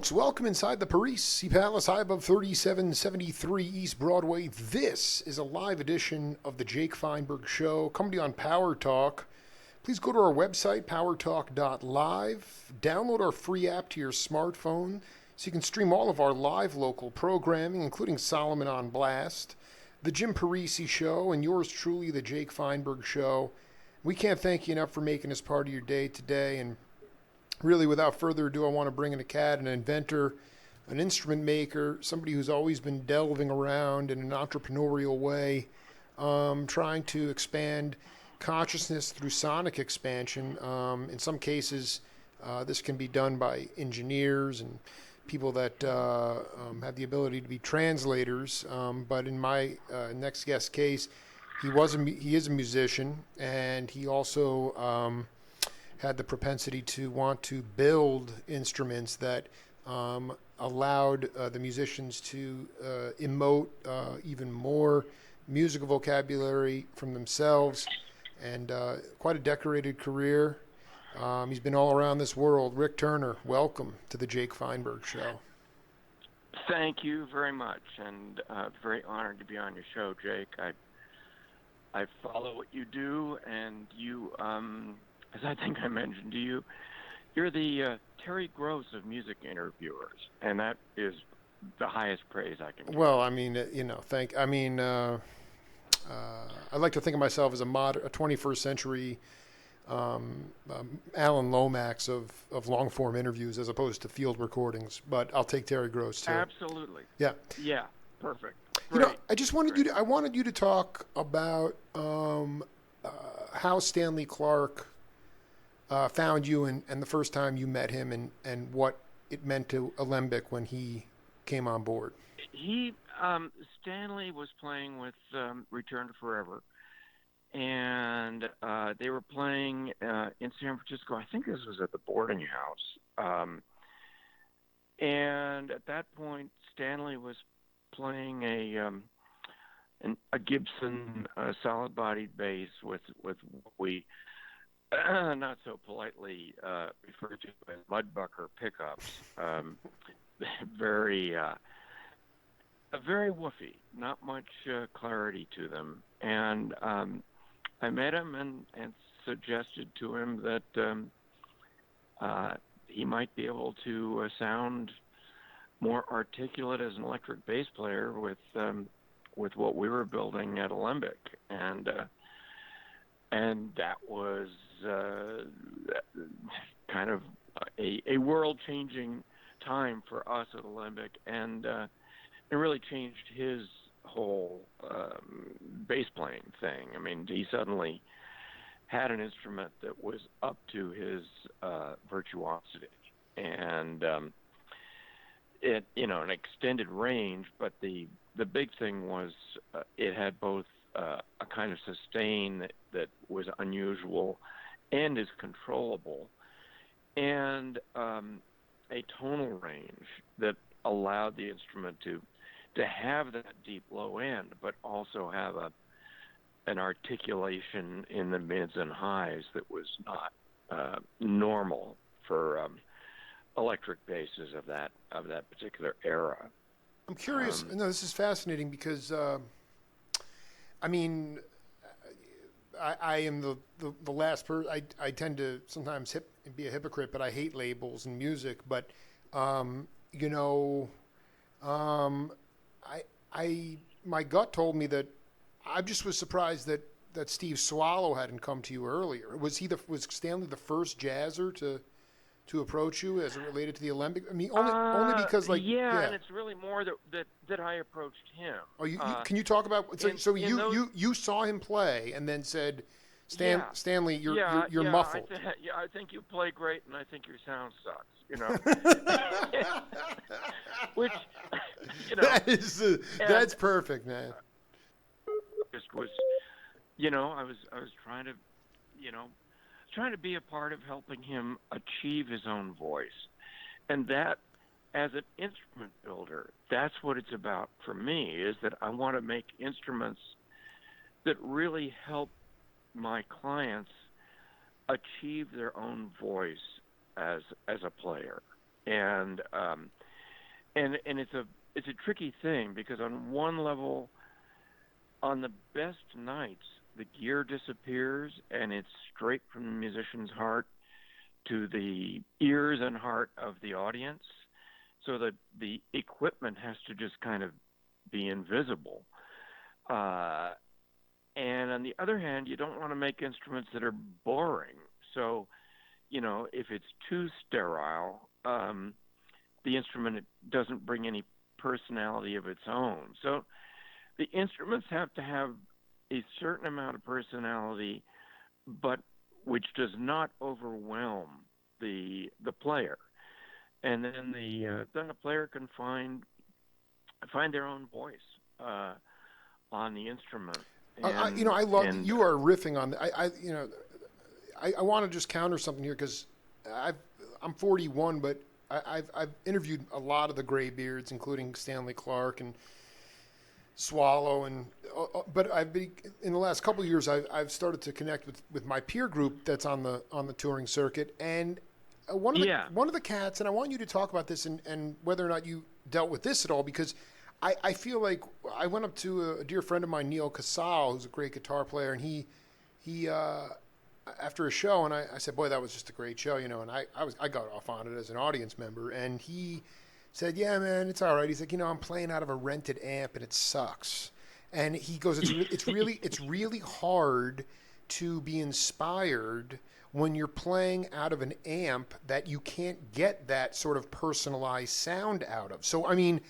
folks, welcome inside the Parisi Palace, high above 3773 East Broadway. This is a live edition of the Jake Feinberg Show, coming to you on Power Talk. Please go to our website, powertalk.live. Download our free app to your smartphone so you can stream all of our live local programming, including Solomon on Blast, the Jim Parisi Show, and yours truly, the Jake Feinberg Show. We can't thank you enough for making us part of your day today, and really, without further ado, I want to bring in a cat, an inventor, an instrument maker, somebody who's always been delving around in an entrepreneurial way, trying to expand consciousness through sonic expansion. In some cases, this can be done by engineers and people that have the ability to be translators. But in my next guest case, he is a musician, and he also had the propensity to want to build instruments that allowed the musicians to emote even more musical vocabulary from themselves, and quite a decorated career. He's been all around this world. Rick Turner, welcome to the Jake Feinberg Show. Thank you very much, and very honored to be on your show, Jake. I follow what you do, and you, as I think I mentioned to you, you're the Terry Gross of music interviewers, and that is the highest praise I can give. Well, I mean, I like to think of myself as a 21st century Alan Lomax of long-form interviews as opposed to field recordings, but I'll take Terry Gross too. Absolutely. Yeah. Yeah. Perfect. Great. I just wanted I wanted you to talk about how Stanley Clarke found you and the first time you met him and what it meant to Alembic when he came on board. Stanley was playing with Return to Forever, and they were playing in San Francisco. I think this was at the boarding house. And at that point, Stanley was playing a Gibson solid-bodied bass with what we not so politely refer to as mudbucker pickups. Very woofy, not much clarity to them. And I met him and suggested to him that he might be able to sound more articulate as an electric bass player with what we were building at Alembic, and that was kind of a world-changing time for us at Alembic, and it really changed his whole bass playing thing. I mean, he suddenly had an instrument that was up to his virtuosity, and an extended range, but the big thing was it had both a kind of sustain that was unusual and is controllable, and a tonal range that allowed the instrument to have that deep low end, but also have an articulation in the mids and highs that was not normal for electric basses of that particular era. I'm curious. No, this is fascinating because, I mean, I am the last person. I tend to sometimes be a hypocrite, but I hate labels in music. But my gut told me that I just was surprised that Steve Swallow hadn't come to you earlier. Was Stanley the first jazzer to approach you as it related to the Alembic? I mean, only because and it's really more that I approached him. Oh, can you talk about? You saw him play and then said, Stanley, you're muffled. I think you play great, and I think your sound sucks. Which that's perfect, man. Just was, I was trying to be a part of helping him achieve his own voice, and that, as an instrument builder, that's what it's about for me. Is that I want to make instruments that really help my clients achieve their own voice as a player. And it's a tricky thing, because on one level, on the best nights, the gear disappears and it's straight from the musician's heart to the ears and heart of the audience. So that the equipment has to just kind of be invisible. And on the other hand, you don't want to make instruments that are boring. So, if it's too sterile, the instrument doesn't bring any personality of its own. So the instruments have to have a certain amount of personality, but which does not overwhelm the player. And then the player can find their own voice on the instrument. And, I love you are riffing on. I want to just counter something here, because I'm 41, but I've interviewed a lot of the graybeards, including Stanley Clarke and Swallow, but in the last couple of years I've started to connect with my peer group that's on the touring circuit, and one of the cats, and I want you to talk about this and whether or not you dealt with this at all, because I feel like I went up to a dear friend of mine, Neil Casal, who's a great guitar player, and he after a show, and I said, boy, that was just a great show, and I got off on it as an audience member, and he said, yeah, man, it's all right. He's like, I'm playing out of a rented amp and it sucks. And he goes, it's really hard to be inspired when you're playing out of an amp that you can't get that sort of personalized sound out of. So, I mean,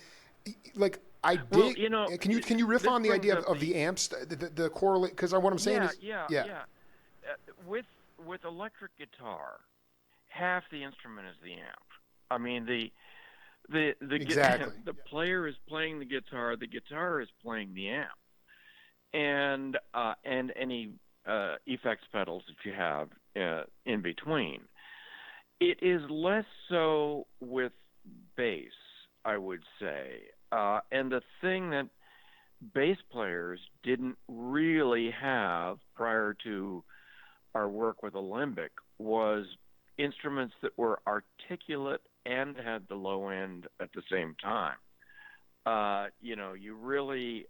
like, I dig. Well, can you riff on the idea of the amps, the correlate? Because what I'm saying is, with electric guitar, half the instrument is the amp. I mean, exactly. The player is playing the guitar is playing the amp, and any effects pedals that you have in between. It is less so with bass, I would say, and the thing that bass players didn't really have prior to our work with Alembic was instruments that were articulate and had the low end at the same time. You really,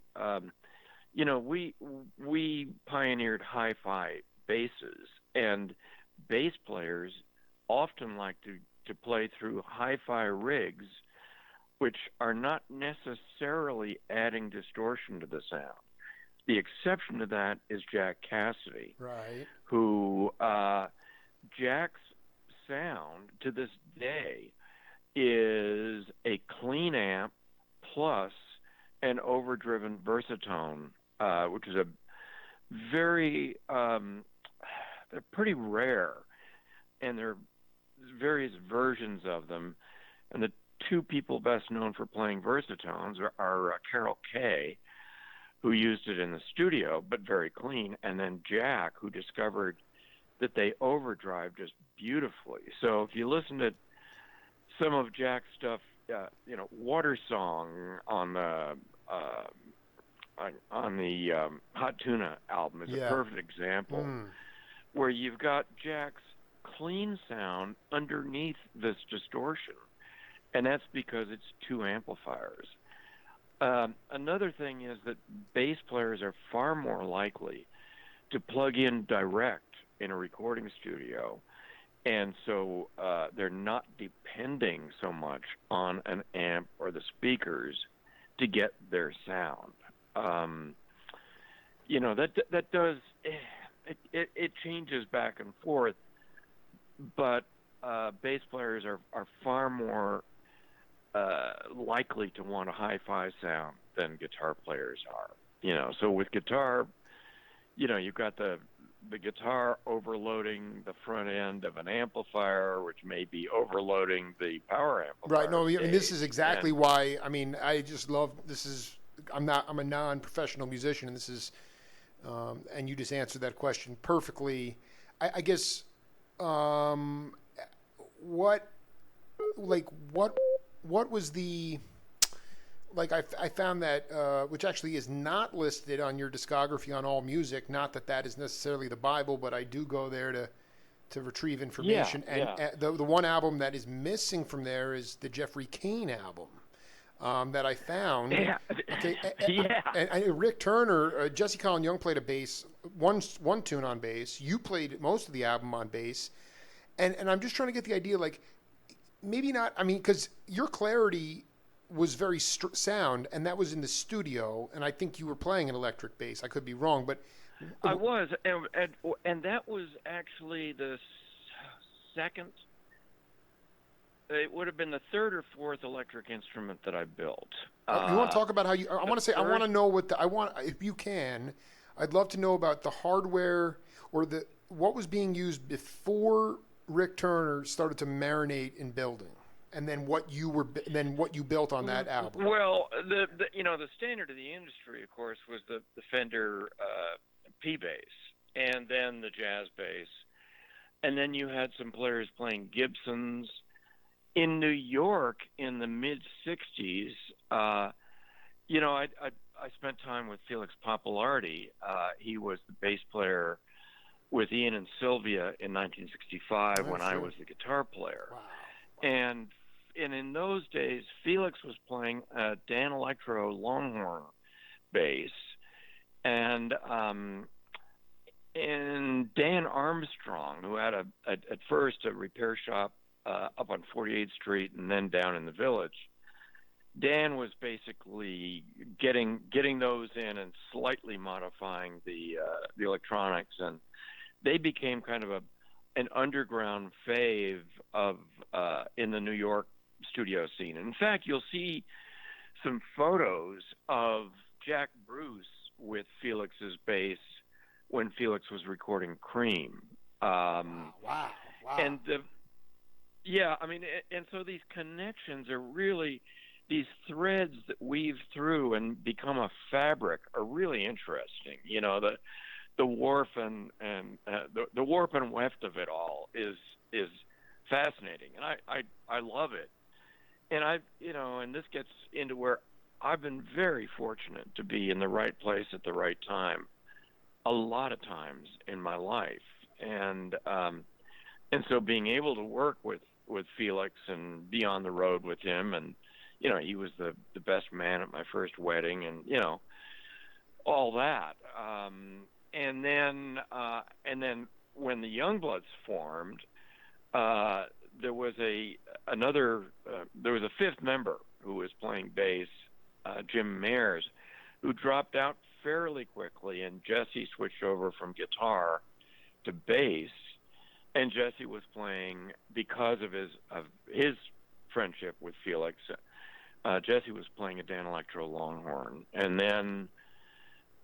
we pioneered hi-fi basses, and bass players often like to play through hi-fi rigs, which are not necessarily adding distortion to the sound. The exception to that is Jack Cassidy, right? Who Jack's sound to this day is a clean amp plus an overdriven versatone, which is a very they're pretty rare, and there are various versions of them. And the two people best known for playing versatones are Carol Kay, who used it in the studio, but very clean, and then Jack, who discovered that they overdrive just beautifully. So if you listen to some of Jack's stuff, Water Song on the Hot Tuna album is a perfect example, where you've got Jack's clean sound underneath this distortion, and that's because it's two amplifiers. Another thing is that bass players are far more likely to plug in direct in a recording studio, and so they're not depending so much on an amp or the speakers to get their sound. That does it changes back and forth, but bass players are far more likely to want a hi-fi sound than guitar players are. So with guitar, you've got the guitar overloading the front end of an amplifier, which may be overloading the power amplifier. Right. No, I mean, this is exactly why. I mean, I just love this. I'm a non-professional musician, and this is, and you just answered that question perfectly. I guess, what was the, like, I found that, which actually is not listed on your discography on All Music, not that is necessarily the Bible, but I do go there to retrieve information. And the one album that is missing from there is the Jeffrey Kane album. That I found. Yeah. Okay. Yeah. And Rick Turner, Jesse Colin Young played a bass, one tune on bass. You played most of the album on bass, and I'm just trying to get the idea, like maybe not. I mean, because your clarity was very sound, and that was in the studio, and I think you were playing an electric bass. I could be wrong, but I was, and that was actually the second. It would have been the third or fourth electric instrument that I built. You want to talk about how you? I want to say. I want to know what I want. If you can, I'd love to know about the hardware or what was being used before Rick Turner started to marinate in building, and then what you built on that album. Well, the standard of the industry, of course, was the Fender P bass, and then the jazz bass, and then you had some players playing Gibsons. In New York in the mid '60s, I spent time with Felix Pappalardi. He was the bass player with Ian and Sylvia in 1965 when I was the guitar player. Wow. And in those days, Felix was playing a Dan Electro Longhorn bass, and Dan Armstrong, who had at first a repair shop up on 48th Street and then down in the Village. Dan was basically getting those in and slightly modifying the electronics, and they became kind of an underground fave of in the New York studio scene. In fact, you'll see some photos of Jack Bruce with Felix's bass when Felix was recording Cream. Wow. And and so these connections are really, these threads that weave through and become a fabric are really interesting. The warp and the warp and weft of it all is fascinating, and I love it. And and this gets into where I've been very fortunate to be in the right place at the right time, a lot of times in my life, and so being able to work with Felix and be on the road with him, and he was the best man at my first wedding, and all that, and then when the Youngbloods formed, there was a fifth member who was playing bass, Jim Mayers, who dropped out fairly quickly, and Jesse switched over from guitar to bass. And Jesse was playing, because of his friendship with Felix, Jesse was playing a Dan Electro Longhorn. And then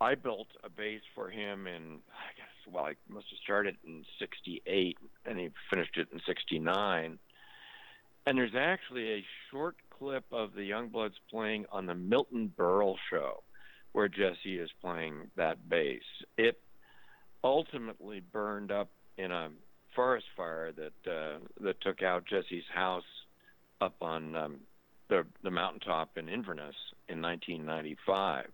I built a bass for him I must have started in '68, and he finished it in '69. And there's actually a short clip of the Youngbloods playing on the Milton Berle show where Jesse is playing that bass. It ultimately burned up in a forest fire that took out Jesse's house up on the mountaintop in Inverness in 1995.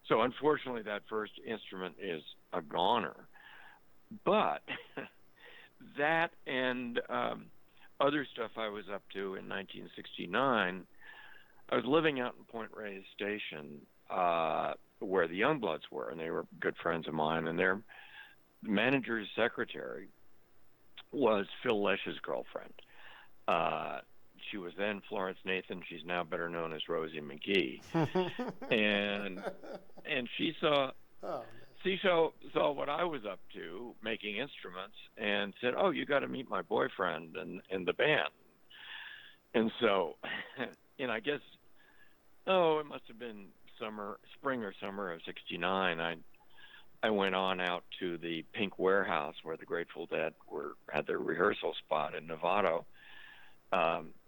So unfortunately, that first instrument is a goner. But that and other stuff I was up to in 1969, I was living out in Point Reyes Station where the Youngbloods were, and they were good friends of mine, and their manager's secretary was Phil Lesch's girlfriend. She was then Florence Nathan. She's now better known as Rosie McGee. and she saw what I was up to, making instruments, and said, "Oh, you got to meet my boyfriend and the band." And so, I guess, it must have been spring or summer of '69. I went on out to the Pink Warehouse where the Grateful Dead had their rehearsal spot in Novato.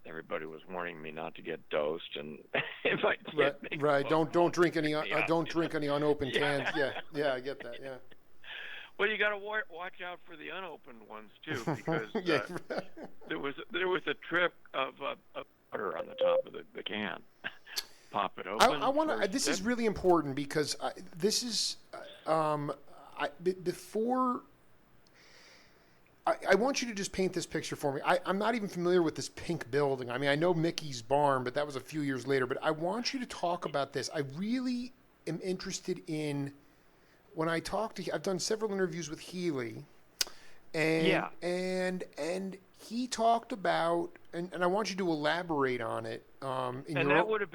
Everybody was warning me not to get dosed, and if I did, right, don't drink any unopened cans. Yeah, I get that. Yeah. Well, you got to watch out for the unopened ones too, because there was a trip of butter on the top of the can. Pop it open. I want to. This is really important because this is before. I want you to just paint this picture for me. I'm not even familiar with this pink building. I mean, I know Mickey's Barn, but that was a few years later. But I want you to talk about this. I really am interested in, when I talk to, I've done several interviews with Healy, and Yeah. and he talked about, and I want you to elaborate on it. In And your that would have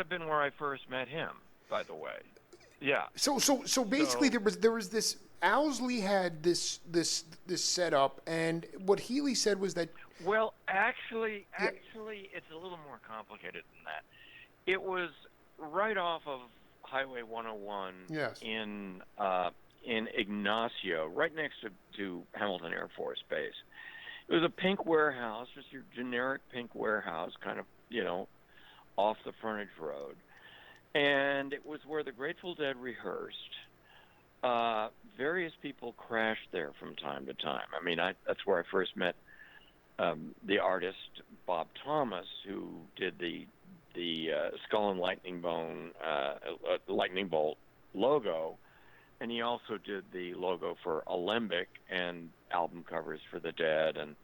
been where I first met him, by the way. Yeah. So basically, So there was this. Owsley had this setup, and what Healy said was that. well, actually, Yeah, it's a little more complicated than that. It was right off of Highway 101 yes. in Ignacio, right next to Hamilton Air Force Base. It was a pink warehouse, just your generic pink warehouse, kind of, off the frontage road. And it was where the Grateful Dead rehearsed. Various people crashed there from time to time. I mean, that's where I first met the artist Bob Thomas, who did the Skull and Lightning Lightning Bolt logo, and he also did the logo for Alembic and album covers for the Dead. And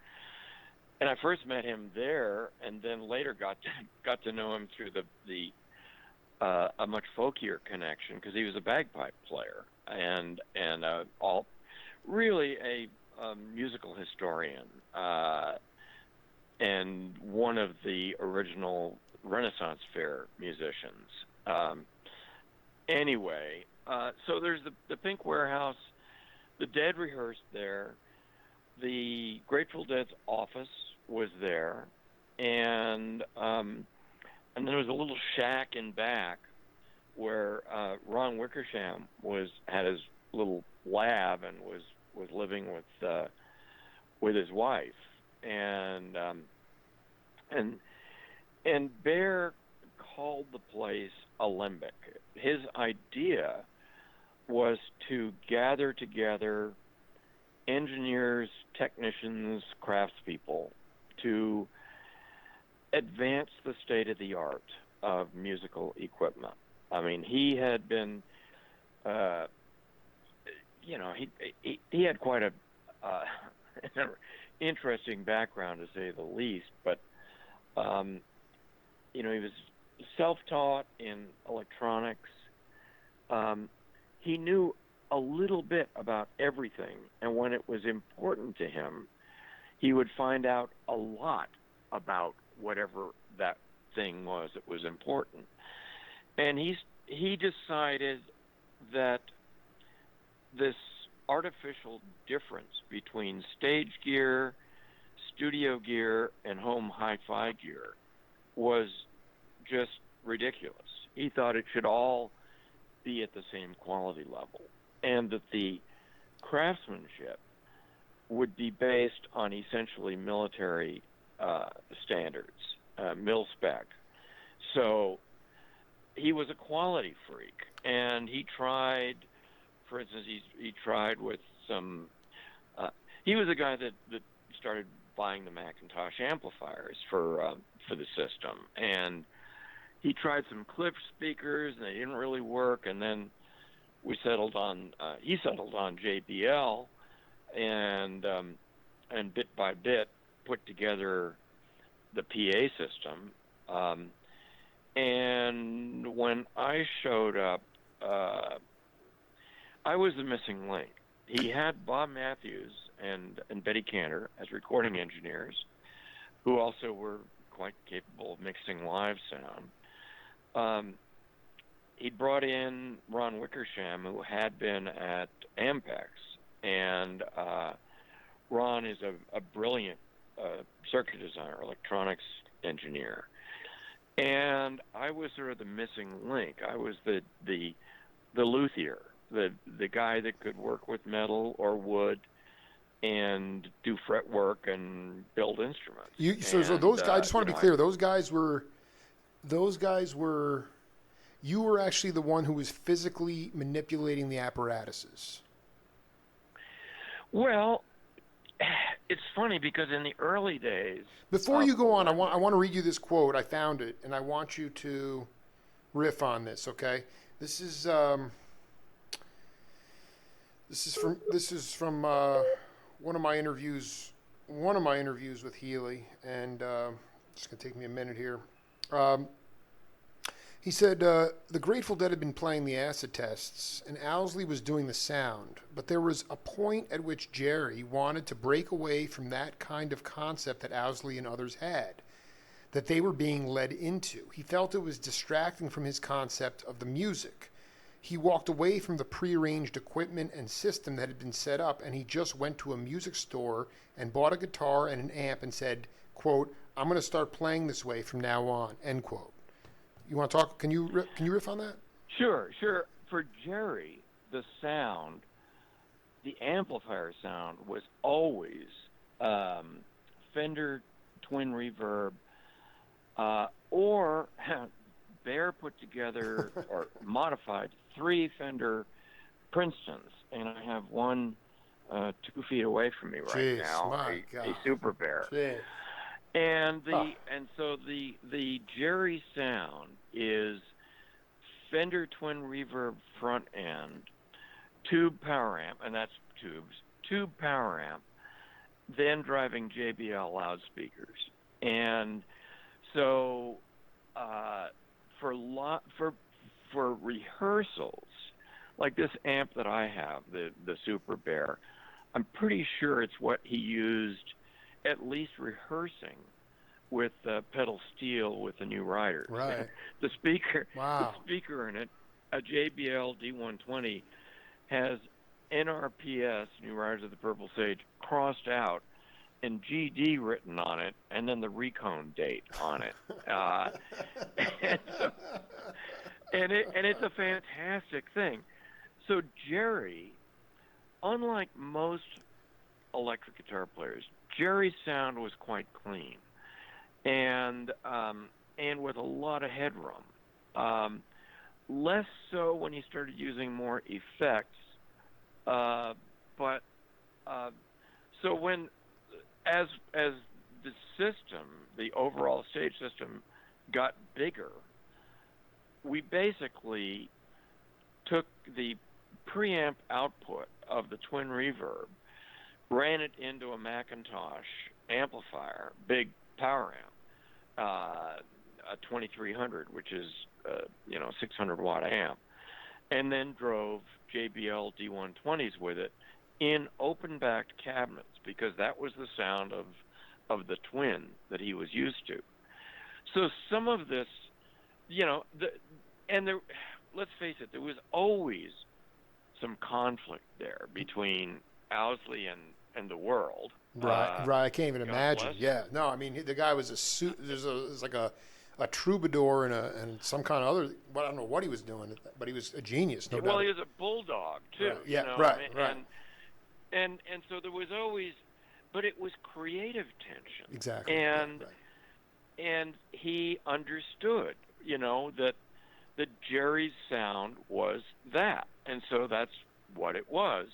I first met him there, and then later got to know him through a much folkier connection, because he was a bagpipe player and all really a musical historian, and one of the original Renaissance Fair musicians. Anyway, so there's the Pink Warehouse. The Dead rehearsed there. The Grateful Dead's office was there, and there was a little shack in back where Ron Wickersham had his little lab and was living with his wife, and Bear called the place Alembic. His idea was to gather together engineers, technicians, craftspeople to advance the state of the art of musical equipment. I mean, he had been, he had quite a interesting background, to say the least. But he was self-taught in electronics. He knew a little bit about everything, and when it was important to him, he would find out a lot about whatever that thing was that was important. And he decided that this artificial difference between stage gear, studio gear, and home hi-fi gear was just ridiculous. He thought it should all be at the same quality level, and that the craftsmanship would be based on essentially military standards, mil spec. So he was a quality freak, and he tried, for instance, he tried with some, he was a guy that started buying the Macintosh amplifiers for the system, and he tried some clip speakers, and they didn't really work, and then he settled on JBL, and bit by bit put together the PA system. And when I showed up, I was the missing link. He had Bob Matthews and Betty Cantor as recording engineers, who also were quite capable of mixing live sound. He brought in Ron Wickersham, who had been at Ampex, and Ron is a brilliant circuit designer, electronics engineer. And I was sort of the missing link. I was the luthier, the guy that could work with metal or wood and do fret work and build instruments. So those guys, I just want to be clear, those guys were, you were actually the one who was physically manipulating the apparatuses. Well, it's funny because in the early days... Before you go on, I want to read you this quote. I found it, and I want you to riff on this, okay? This is from one of my interviews with Healy, and it's going to take me a minute here. He said the Grateful Dead had been playing the acid tests, and Owsley was doing the sound, but there was a point at which Jerry wanted to break away from that kind of concept that Owsley and others had, that they were being led into. He felt it was distracting from his concept of the music. He walked away from the prearranged equipment and system that had been set up, and he just went to a music store and bought a guitar and an amp and said, quote, "I'm going to start playing this way from now on," end quote. You want to talk? Can you riff on that? Sure. For Jerry, the sound, the amplifier sound, was always Fender twin reverb, or Bear put together or modified 3 Fender Princetons, and I have one 2 feet away from me right now, a Super Bear. Jeez. And so the Jerry sound is Fender twin reverb front end, tube power amp, and that's tube power amp, then driving JBL loudspeakers. And so for rehearsals, like this amp that I have, the Super Bear, I'm pretty sure it's what he used at least rehearsing with pedal steel with the new Riders. Right. The speaker in it, a JBL D120, has NRPS, New Riders of the Purple Sage, crossed out and GD written on it, and then the recon date on it. And it's a fantastic thing. So Jerry, unlike most electric guitar players, Jerry's sound was quite clean, and with a lot of headroom. Less so when he started using more effects, but so when as the system, the overall stage system, got bigger, we basically took the preamp output of the twin reverb, ran it into a Macintosh amplifier, big power amp, a 2300, which is 600 watt amp, and then drove JBL D120s with it in open backed cabinets, because that was the sound of the twin that he was used to. So some of this, let's face it, there was always some conflict there between Owsley and the world. Right. I can't even imagine. Yeah. No, I mean, the guy was there's like a troubadour and some kind of other, I don't know what he was doing, but he was a genius. No doubt. Well, he was a bulldog too. Right. Yeah. Right. And so there was always, but it was creative tension. Exactly. And he understood, that Jerry's sound was that, and so that's what it was.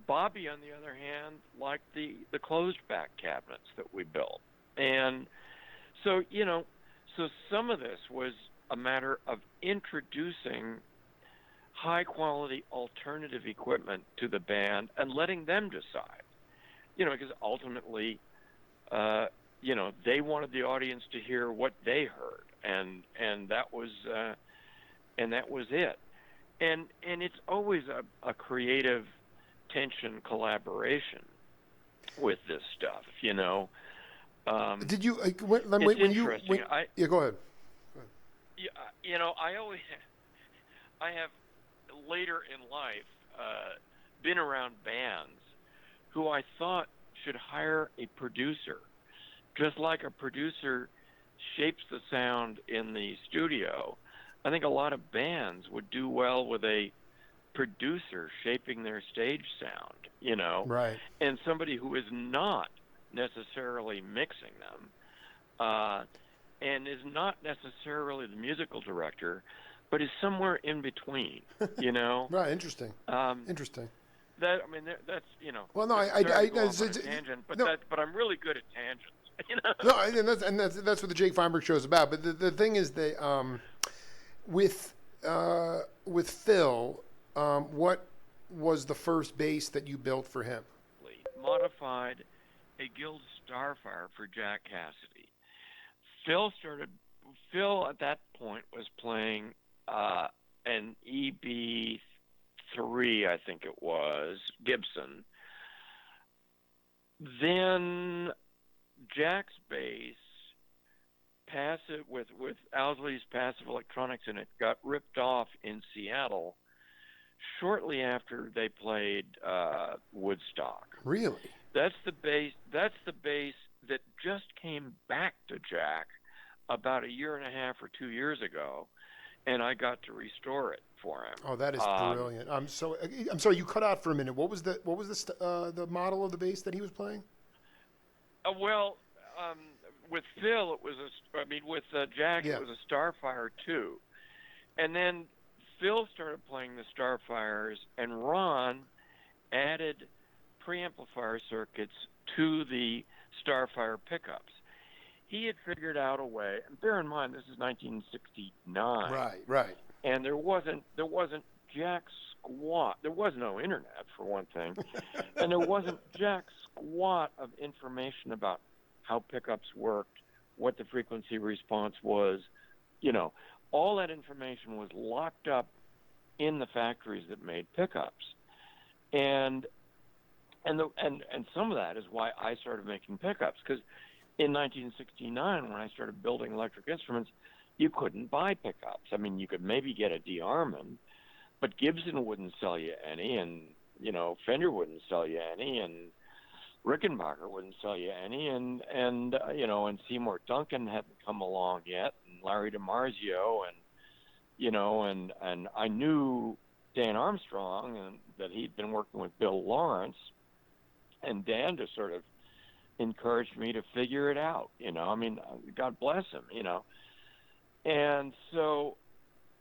Bobby, on the other hand, liked the closed back cabinets that we built, and so some of this was a matter of introducing high quality alternative equipment to the band and letting them decide, because ultimately, they wanted the audience to hear what they heard, and that was it, and it's always a creative tension collaboration with this stuff, Did you it's when interesting. yeah, go ahead. I have later in life been around bands who I thought should hire a producer, just like a producer shapes the sound in the studio. I think a lot of bands would do well with a producer shaping their stage sound, Right. and somebody who is not necessarily mixing them, and is not necessarily the musical director, but is somewhere in between, Right. Interesting. Interesting. That's Well, no, I tangent, but no. but I'm really good at tangents, No, and that's what the Jake Feinberg show is about. But the thing is, with Phil, what was the first bass that you built for him? modified a Guild Starfire for Jack Cassidy. Phil at that point was playing an EB3, I think it was, Gibson. Then Jack's bass, passive with Owsley's passive electronics in it, got ripped off in Seattle shortly after they played Woodstock. Really? That's the bass that just came back to Jack about a year and a half or 2 years ago, and I got to restore it for him. Oh, that is brilliant. I'm sorry, you cut out for a minute. What was the model of the bass that he was playing? With Phil, it was with Jack, Yeah. It was a Starfire 2, and then Phil started playing the Starfires, and Ron added preamplifier circuits to the Starfire pickups. He had figured out a way, and bear in mind this is 1969. Right. And there wasn't jack squat. There was no internet, for one thing, and there wasn't jack squat of information about how pickups worked, what the frequency response was. All that information was locked up in the factories that made pickups, and some of that is why I started making pickups, because in 1969, when I started building electric instruments, you couldn't buy pickups. I mean, you could maybe get a D-Armand, but Gibson wouldn't sell you any, and Fender wouldn't sell you any, and Rickenbacker wouldn't sell you any, and Seymour Duncan hadn't come along yet, and Larry DiMarzio, and I knew Dan Armstrong, and that he'd been working with Bill Lawrence, and Dan just sort of encouraged me to figure it out. God bless him. And so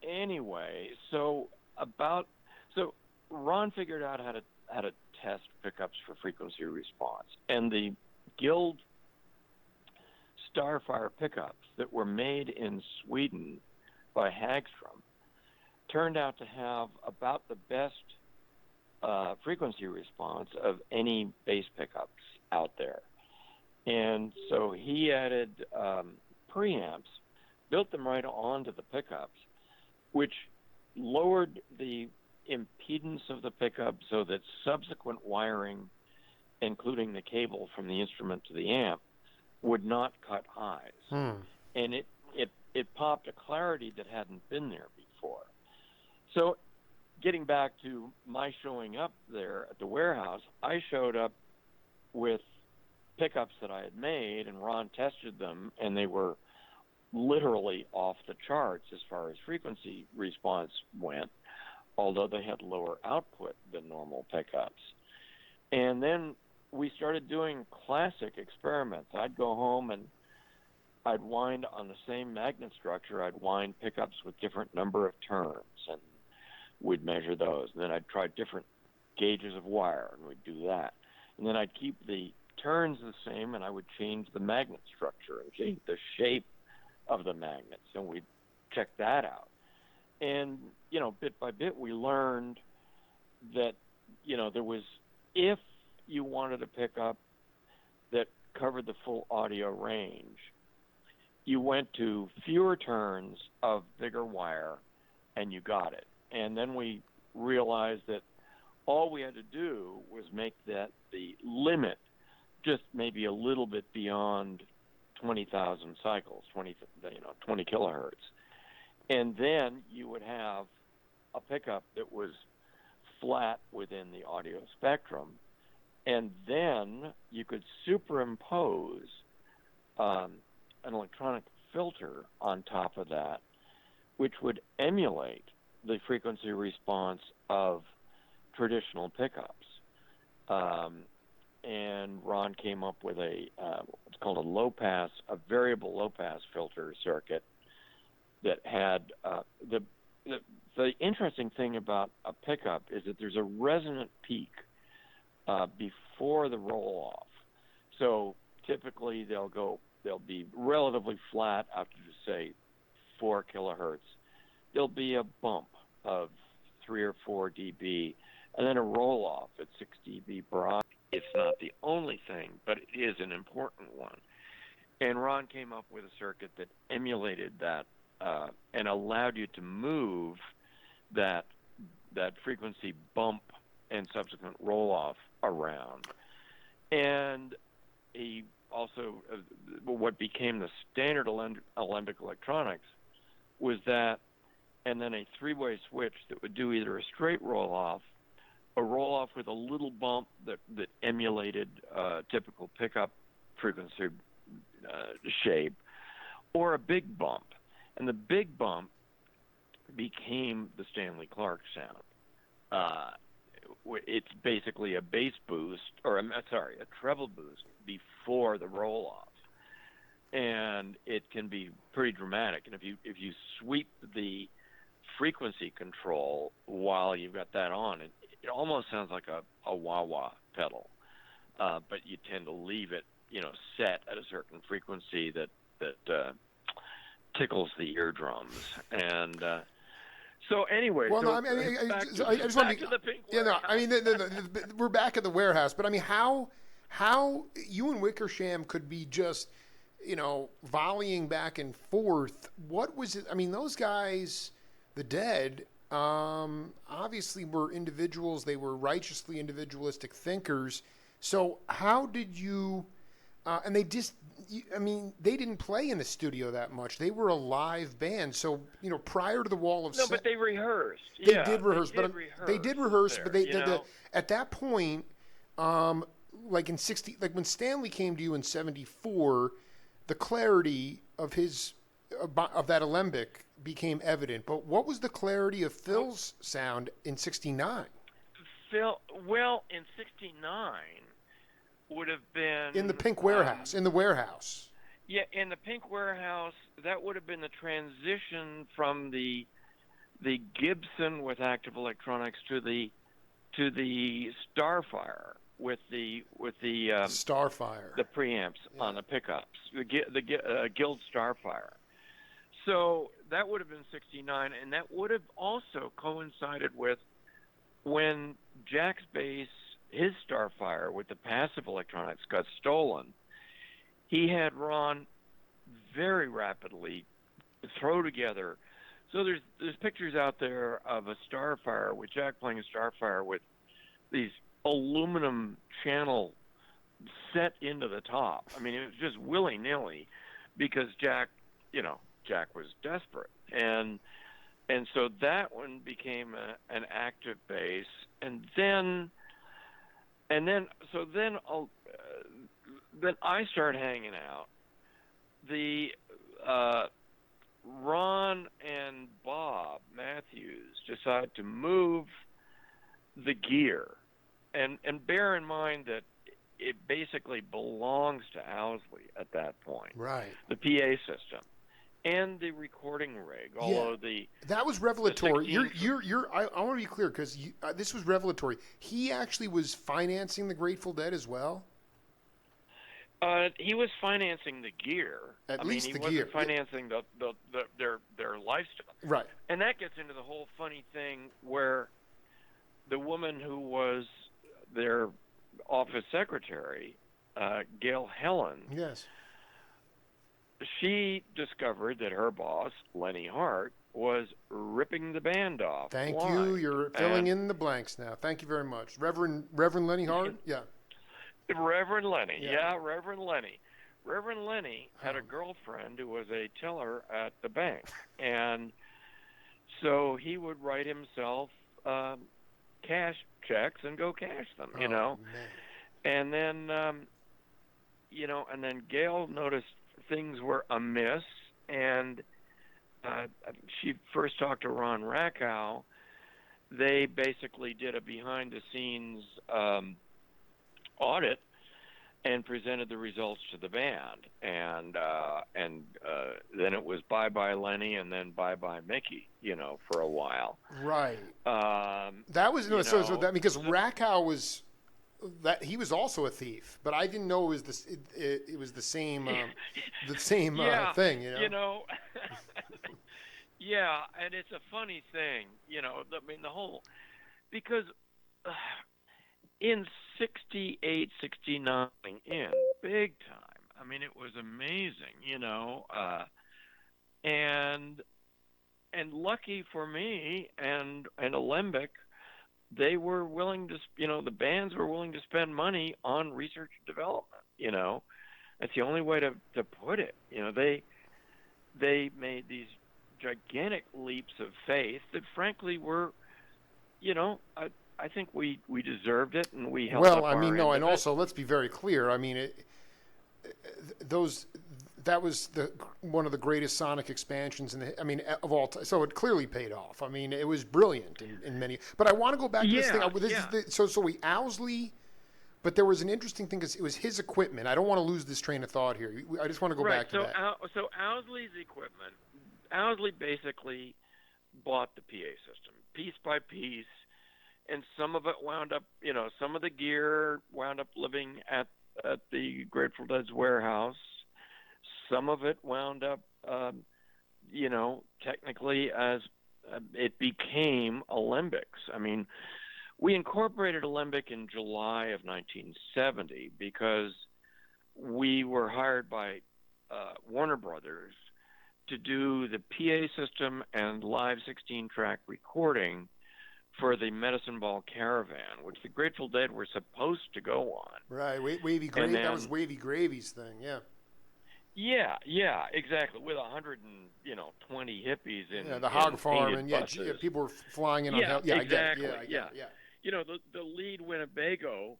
anyway, so Ron figured out how to test pickups for frequency response, and the Guild Starfire pickups that were made in Sweden by Hagstrom turned out to have about the best frequency response of any bass pickups out there. And so he added preamps, built them right onto the pickups, which lowered the impedance of the pickup so that subsequent wiring, including the cable from the instrument to the amp, would not cut highs. And it popped a clarity that hadn't been there before. So getting back to my showing up there at the warehouse, I showed up with pickups that I had made, and Ron tested them, and they were literally off the charts as far as frequency response went, although they had lower output than normal pickups. And then we started doing classic experiments. I'd go home and I'd wind on the same magnet structure. I'd wind pickups with different number of turns, and we'd measure those. And then I'd try different gauges of wire, and we'd do that. And then I'd keep the turns the same, and I would change the magnet structure and change the shape of the magnets, and we'd check that out. And, bit by bit, we learned that, there was, if you wanted a pickup that covered the full audio range, you went to fewer turns of bigger wire, and you got it. And then we realized that all we had to do was make that the limit just maybe a little bit beyond 20,000 cycles, 20 kilohertz. And then you would have a pickup that was flat within the audio spectrum. And then you could superimpose an electronic filter on top of that, which would emulate the frequency response of traditional pickups. And Ron came up with what's called a variable low-pass filter circuit that had the interesting thing about a pickup is that there's a resonant peak before the roll-off. So typically they'll be relatively flat after, say, 4 kilohertz. There'll be a bump of 3 or 4 dB, and then a roll-off at 6 dB per octave. It's not the only thing, but it is an important one. And Ron came up with a circuit that emulated that and allowed you to move that frequency bump and subsequent roll off around. And he also, what became the standard alembic electronics was that, and then a three-way switch that would do either a straight roll off, a roll off with a little bump that emulated typical pickup frequency shape, or a big bump. And the big bump became the Stanley Clark sound. It's basically a bass boost, or a treble boost before the roll off, and it can be pretty dramatic. And if you sweep the frequency control while you've got that on, it almost sounds like a wah-wah pedal, but you tend to leave it, set at a certain frequency that tickles the eardrums. And so anyway, well, so no, I just want to to the Pink yeah, no, Warehouse. I mean, we're back at the warehouse, but I mean, how you and Wickersham could be just, volleying back and forth. What was it? I mean, those guys, the Dead, obviously were individuals. They were righteously individualistic thinkers. So how did you? And they they didn't play in the studio that much. They were a live band. So, prior to the Wall of But they rehearsed. They did rehearse, they did rehearse, there, but at that point, like in 60, like when Stanley came to you in 74, the clarity of of that alembic became evident. But what was the clarity of Phil's sound in 69? Well, in 69 would have been in the Pink Warehouse, in the warehouse. Yeah, in the Pink Warehouse, that would have been the transition from the Gibson with active electronics to the Starfire with the Starfire, the preamps on the pickups, the Guild Starfire. So that would have been 69, and that would have also coincided with when Jack's bass, his Starfire with the passive electronics, got stolen. He had Ron very rapidly throw together. So there's pictures out there of a Starfire with Jack playing a Starfire with these aluminum channel set into the top. I mean, it was just willy-nilly because Jack was desperate. And so that one became an active bass. And then I start hanging out. The Ron and Bob Matthews decide to move the gear, and bear in mind that it basically belongs to Owsley at that point. Right. The PA system and the recording rig, although that was revelatory. I want to be clear because this was revelatory. He actually was financing the Grateful Dead as well. He was financing the gear. At least the gear. He wasn't financing their lifestyle. Right. And that gets into the whole funny thing where the woman who was their office secretary, Gail Helen. Yes. She discovered that her boss, Lenny Hart, was ripping the band off. Thank you. You're filling in the blanks now. Thank you very much. Reverend Lenny Hart? Yeah. Reverend Lenny. Yeah, Reverend Lenny. Reverend Lenny had a girlfriend who was a teller at the bank. And so he would write himself cash checks and go cash them, Man. And then, and then Gail noticed things were amiss, and she first talked to Ron Rackow. They basically did a behind-the-scenes audit and presented the results to the band, and then it was bye-bye Lenny, and then bye-bye Mickey, for a while. Right. That was because Rackow was. That he was also a thief, but I didn't know it was the same thing. Yeah, and it's a funny thing, I mean the whole, because in 68, 69, in big time. I mean, it was amazing, and lucky for me and Alembic, they were willing to, the bands were willing to spend money on research and development. That's the only way to put it. They made these gigantic leaps of faith that, frankly, were, I think we deserved it, and we held up Well, I our mean, no, end and of it. also let's be very clear. I mean, that was one of the greatest sonic expansions of all time. So it clearly paid off. I mean, it was brilliant in many. But I want to go back to this thing. Owsley. But there was an interesting thing because it was his equipment. I don't want to lose this train of thought here. I just want to go back to that. So Owsley's equipment. Owsley basically bought the PA system piece by piece, and some of it wound up. Some of the gear wound up living at the Grateful Dead's warehouse. Some of it wound up, technically as it became Alembic's. I mean, we incorporated Alembic in July of 1970 because we were hired by Warner Brothers to do the PA system and live 16-track recording for the Medicine Ball Caravan, which the Grateful Dead were supposed to go on. Right, Wavy Gravy. That was Wavy Gravy's thing, yeah. Yeah, exactly. With 120 hippies in the hog farm, and buses. people were flying in on hell. Yeah, exactly. I get it. The lead Winnebago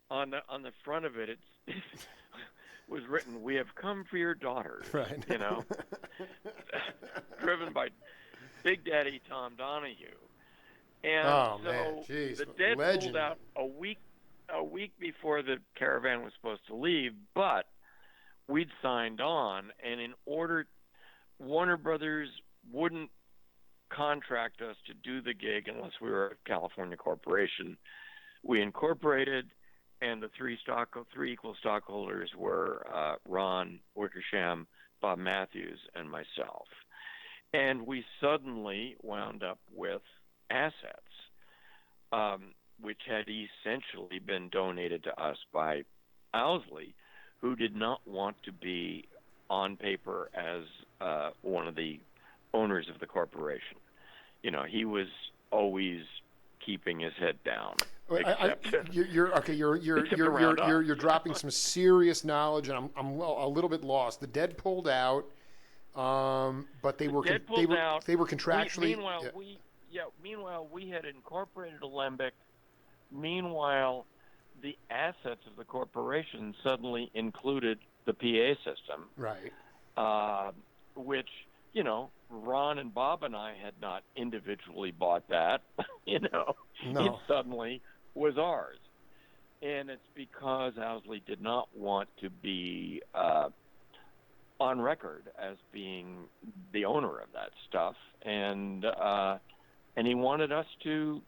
on the front of it, it's was written, "We have come for your daughters." Right. Driven by Big Daddy Tom Donahue. And the Dead pulled out a week before the caravan was supposed to leave, but we'd signed on, and in order, Warner Brothers wouldn't contract us to do the gig unless we were a California corporation. We incorporated, and the three equal stockholders were Ron Wickersham, Bob Matthews, and myself. And we suddenly wound up with assets, which had essentially been donated to us by Owsley, who did not want to be on paper as one of the owners of the corporation. He was always keeping his head down. You're dropping some serious knowledge, and I'm a little bit lost. The Dead pulled out, but they were contractually. Meanwhile, we had incorporated Alembic. Meanwhile, the assets of the corporation suddenly included the PA system, right? Which Ron and Bob and I had not individually bought that. No. It suddenly was ours, and it's because Owsley did not want to be on record as being the owner of that stuff, and he wanted us to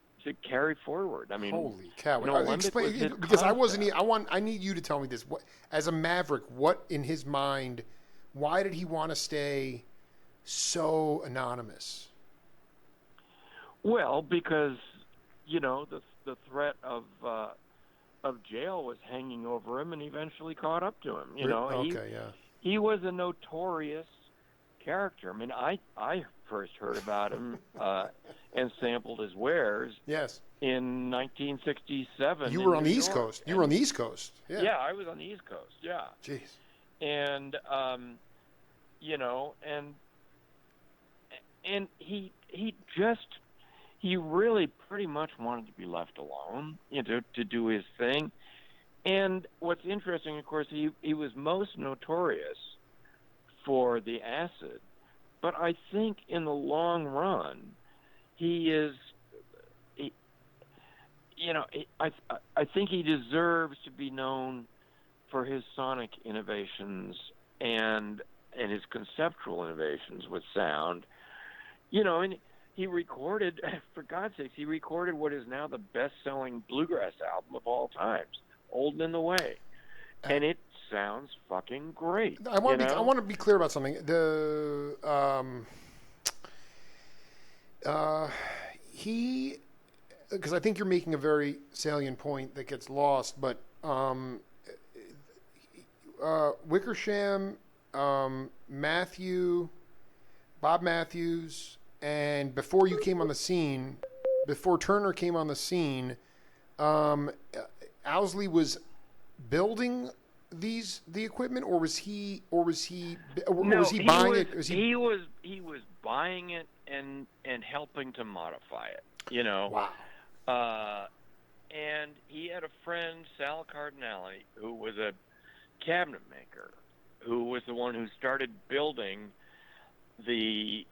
carry forward. I mean, holy cow! Explain, because I wasn't. I need you to tell me this. As a Maverick, what in his mind? Why did he want to stay so anonymous? Well, because the threat of jail was hanging over him, and eventually caught up to him. He was a notorious character. I mean, I first heard about him and sampled his wares. Yes. In 1967. You were on the East Coast. You were on the East Coast. Yeah. Yeah, I was on the East Coast. Yeah. Jeez. And and he really pretty much wanted to be left alone, to do his thing. And what's interesting, of course, he was most notorious for the acid, but I think in the long run, I think he deserves to be known for his sonic innovations and his conceptual innovations with sound. And he recorded, for God's sakes, what is now the best-selling bluegrass album of all times, Old and in the Way. And it sounds fucking great. I want to be clear about something. because I think you're making a very salient point that gets lost, but Wickersham, Matthew, Bob Matthews, and before you came on the scene, before Turner came on the scene, Owsley was building the equipment, or was he buying it? He was buying it and helping to modify it. Wow. And he had a friend, Sal Cardinale, who was a cabinet maker, who was the one who started building the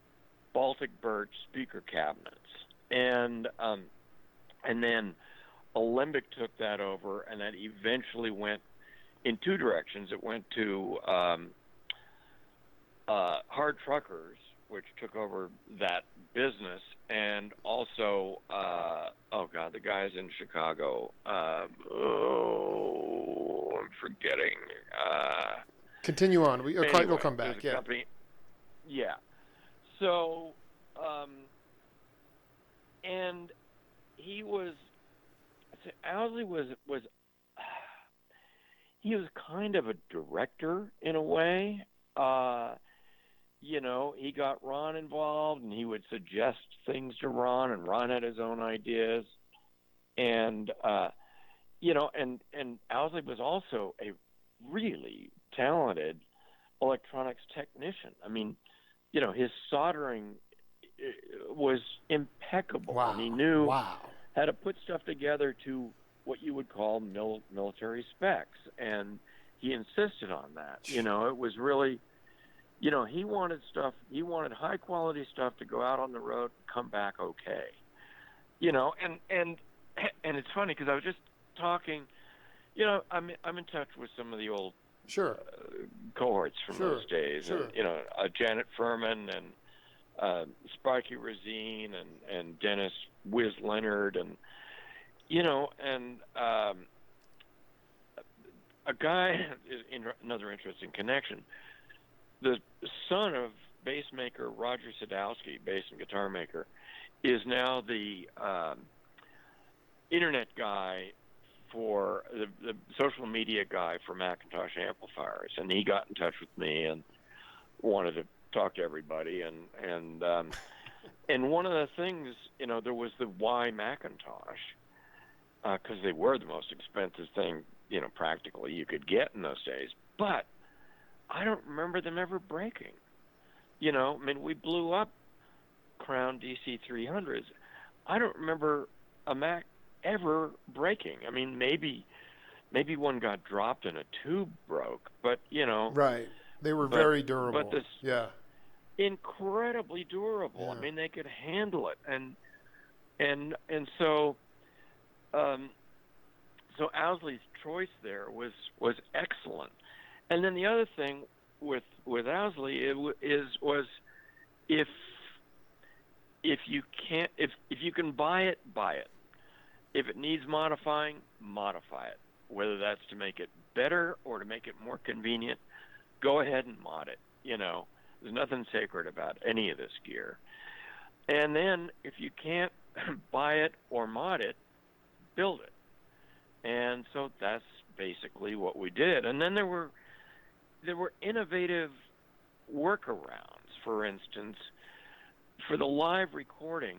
Baltic Birch speaker cabinets, and then Alembic took that over, and that eventually went in two directions. It went to Hard Truckers, which took over that business, and also the guys in Chicago. I'm forgetting. Continue on. Anyway, We'll come back. Yeah. Company. Yeah. So, and he was. Owsley was he was kind of a director in a way. He got Ron involved, and he would suggest things to Ron, and Ron had his own ideas. And, and Owsley was also a really talented electronics technician. I mean, his soldering was impeccable. Wow. And he knew Wow. how to put stuff together to what you would call military specs. And he insisted on that. It was really... he wanted high quality stuff to go out on the road and come back okay. And it's funny because I was just talking, I'm in touch with some of the old Sure. Cohorts from those days. Sure. And, Janet Furman and Sparky Razine and Dennis Wiz Leonard and a guy is another interesting connection. The son of bass maker Roger Sadowski, bass and guitar maker, is now the internet guy for the social media guy for Macintosh amplifiers, and he got in touch with me and wanted to talk to everybody, and one of the things, there was the Y Macintosh, because they were the most expensive thing, practically you could get in those days, but I don't remember them ever breaking. We blew up Crown DC 300s. I don't remember a Mac ever breaking. Maybe one got dropped and a tube broke, but Right. They were very durable. But yeah. Incredibly durable. Yeah. They could handle it, and so Owsley's choice there was excellent. And then the other thing with Owsley was if you can buy it, buy it. If it needs modify it. Whether that's to make it better or to make it more convenient, go ahead and mod it. There's nothing sacred about any of this gear. And then if you can't buy it or mod it, build it. And so that's basically what we did. And then there were innovative workarounds. For instance, for the live recording,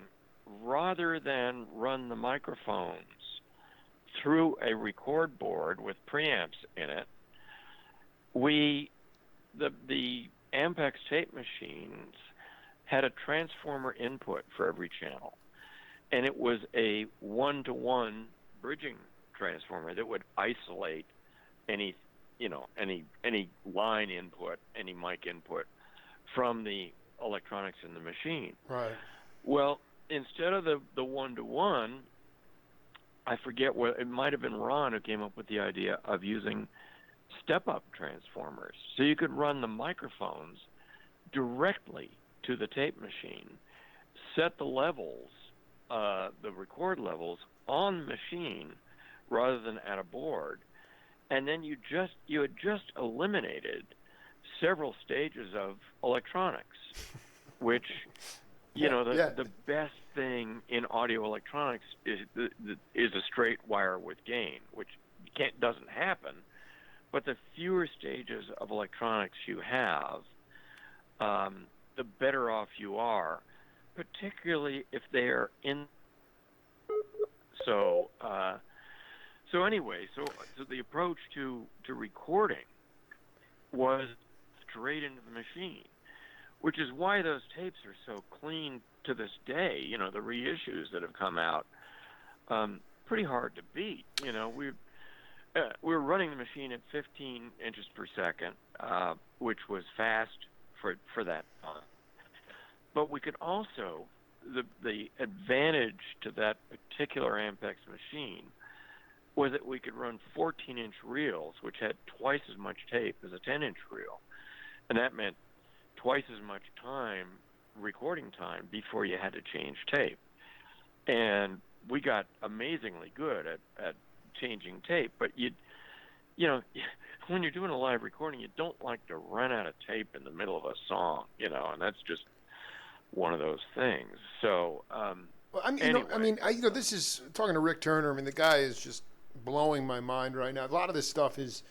rather than run the microphones through a record board with preamps in it, the Ampex tape machines had a transformer input for every channel, and it was a 1-to-1 bridging transformer that would isolate any line input, any mic input from the electronics in the machine. Right. Well, instead of the 1-to-1, I forget what, it might have been Ron who came up with the idea of using step-up transformers. So you could run the microphones directly to the tape machine, set the levels, the record levels on the machine rather than at a board, and then you had just eliminated several stages of electronics, which the best thing in audio electronics is a straight wire with gain, which doesn't happen. But the fewer stages of electronics you have, the better off you are, particularly if they're in. So the approach to recording was straight into the machine, which is why those tapes are so clean to this day. You know, the reissues that have come out, pretty hard to beat. You know, we were running the machine at 15 inches per second, which was fast for that time. But we could also, the advantage to that particular Ampex machine was that we could run 14-inch reels, which had twice as much tape as a 10-inch reel. And that meant twice as much time, recording time, before you had to change tape. And we got amazingly good at changing tape. But you know, when you're doing a live recording, you don't like to run out of tape in the middle of a song, you know, and that's just one of those things. So, well, I mean, anyway. this is talking to Rick Turner. I mean, the guy is just blowing my mind right now. A lot of this stuff is,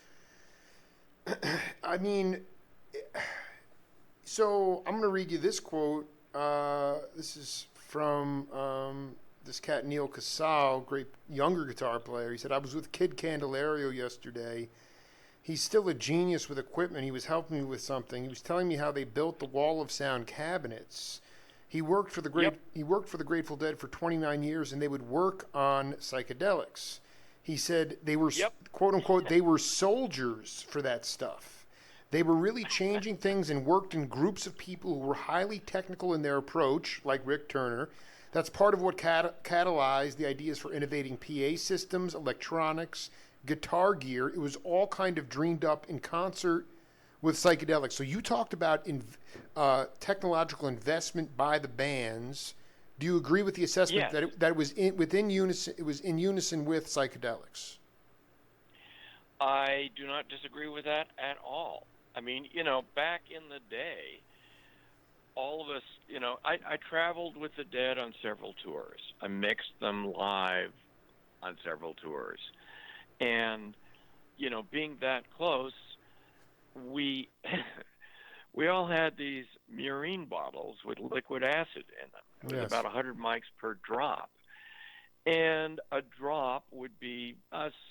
I mean, so I'm going to read you this quote. This is from this cat, Neil Casal, great younger guitar player. He said, "I was with Kid Candelario yesterday. He's still a genius with equipment. He was helping me with something. He was telling me how they built the Wall of Sound cabinets. He worked for the Grateful Dead for 29 years, and they would work on psychedelics. He said they were, quote unquote, they were soldiers for that stuff. They were really changing things and worked in groups of people who were highly technical in their approach, like Rick Turner. That's part of what catalyzed the ideas for innovating PA systems, electronics, guitar gear. It was all kind of dreamed up in concert with psychedelics." So you talked about technological investment by the bands. Do you agree with the assessment that it was in unison with psychedelics? I do not disagree with that at all. I mean, you know, back in the day, all of us, you know, I traveled with the Dead on several tours. I mixed them live on several tours. And, you know, being that close, we all had these murine bottles with liquid acid in them. It was about 100 mics per drop. And a drop would be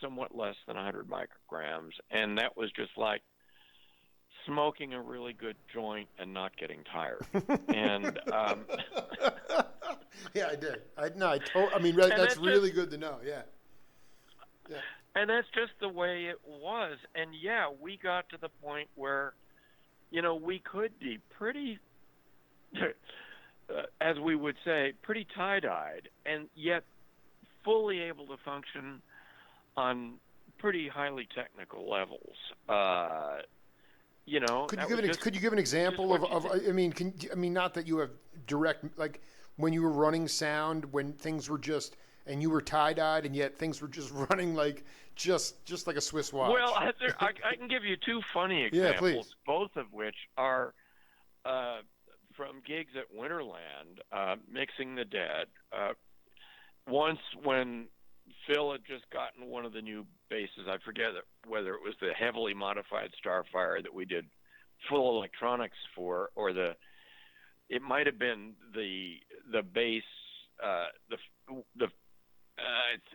somewhat less than 100 micrograms. And that was just like smoking a really good joint and not getting tired. And yeah, I did. That's really good to know. Yeah. Yeah. And that's just the way it was. And yeah, we got to the point where, you know, we could be pretty, as we would say, pretty tie-dyed, and yet fully able to function on pretty highly technical levels. You know, could you give an example of I mean, not that you have direct, like when you were running sound, when things were just, and you were tie-dyed, and yet things were just running like just like a Swiss watch. Well, I can give you two funny examples, yeah, please. Both of which are from gigs at Winterland, mixing the Dead. Once when Phil had just gotten one of the new basses, I forget whether it was the heavily modified Starfire that we did full electronics for, or it might have been the bass,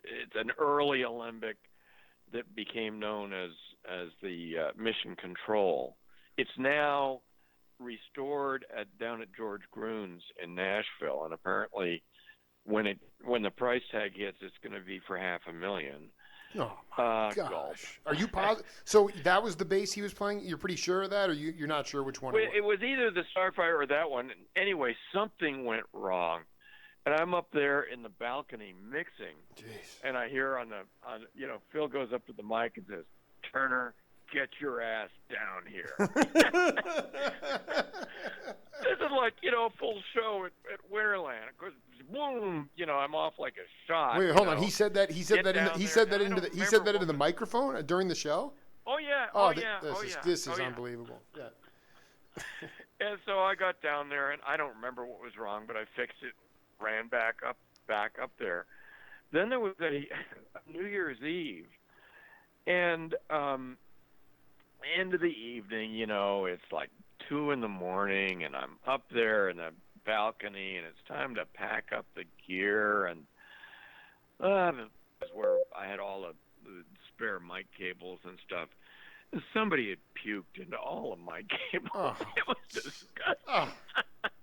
it's an early alembic that became known as the Mission Control. It's now restored down at George Gruhn's in Nashville, and apparently when the price tag hits, it's going to be for $500,000. Oh my gosh! Are you positive? So that was the bass he was playing? You're pretty sure of that, or you're not sure which one? It was either the Starfire or that one. Anyway, something went wrong. And I'm up there in the balcony mixing, and I hear Phil goes up to the mic and says, "Turner, get your ass down here." This is like, you know, a full show at Winterland. Of course, boom, you know, I'm off like a shot. Wait, hold on. He said that into the microphone during the show? Oh yeah. This is unbelievable. Yeah. And so I got down there, and I don't remember what was wrong, but I fixed it ran back up there. Then there was a New Year's Eve, and end of the evening, it's like 2 in the morning, and I'm up there in the balcony, and it's time to pack up the gear, and that's where I had all the spare mic cables and stuff. And somebody had puked into all of my cables. Oh. It was disgusting. Oh,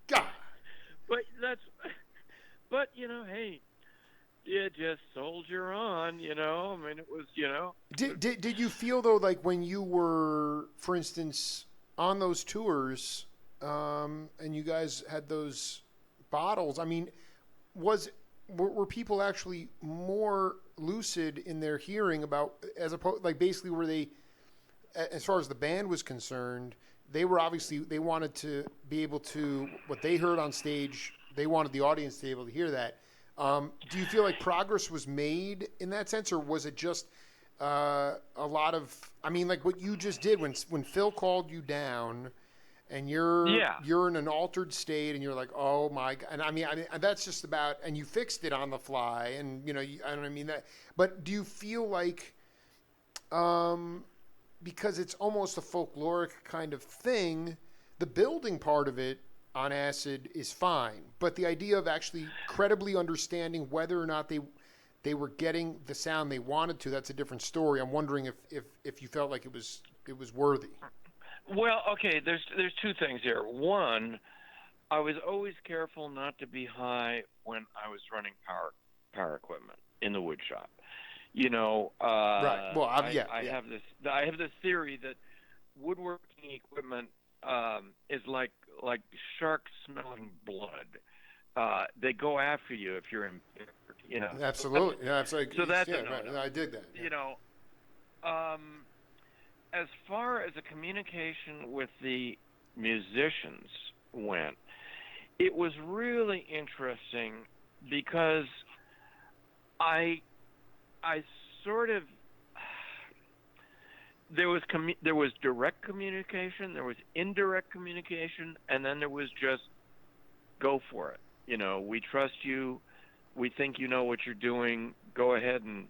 God. But hey, you just soldier on, I mean, it was, Did you feel, though, like when you were, for instance, on those tours, and you guys had those bottles, I mean, were people actually more lucid in their hearing about, as opposed, like, basically, were they, as far as the band was concerned, they wanted to be able to, what they heard on stage, they wanted the audience to be able to hear that. Do you feel like progress was made in that sense, or was it just a lot of, I mean, like what you just did when Phil called you down and you're in an altered state and you're like, oh my God. And I mean, that's just about, and you fixed it on the fly, and I don't mean that, but do you feel like, because it's almost a folkloric kind of thing, the building part of it on acid is fine, but the idea of actually credibly understanding whether or not they were getting the sound they wanted to, that's a different story. I'm wondering if you felt like it was worthy. Well, okay, there's two things here. One, I was always careful not to be high when I was running power equipment in the wood shop. Right. Well, I have this theory that woodworking equipment is like sharks smelling blood. They go after you if you're impaired. Absolutely. Yeah, absolutely. So that's right. I dig that. Yeah. As far as the communication with the musicians went, it was really interesting because I sort of, there was direct communication, there was indirect communication, and then there was just go for it. We trust you, we think you know what you're doing, go ahead and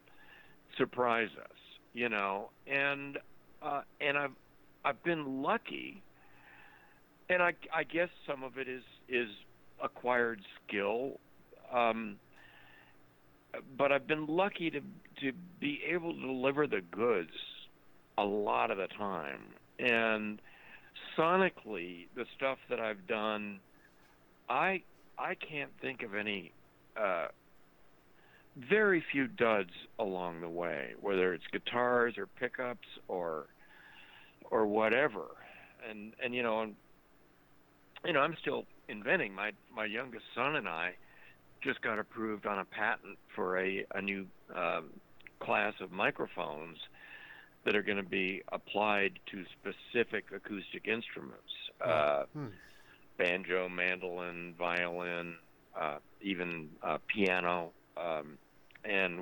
surprise us. And I've been lucky, and I guess some of it is acquired skill. But I've been lucky to be able to deliver the goods a lot of the time. And sonically, the stuff that I've done, I can't think of any, very few duds along the way, whether it's guitars or pickups or whatever. And I'm still inventing. My youngest son and I just got approved on a patent for a new class of microphones that are going to be applied to specific acoustic instruments, banjo, mandolin, violin, even piano, and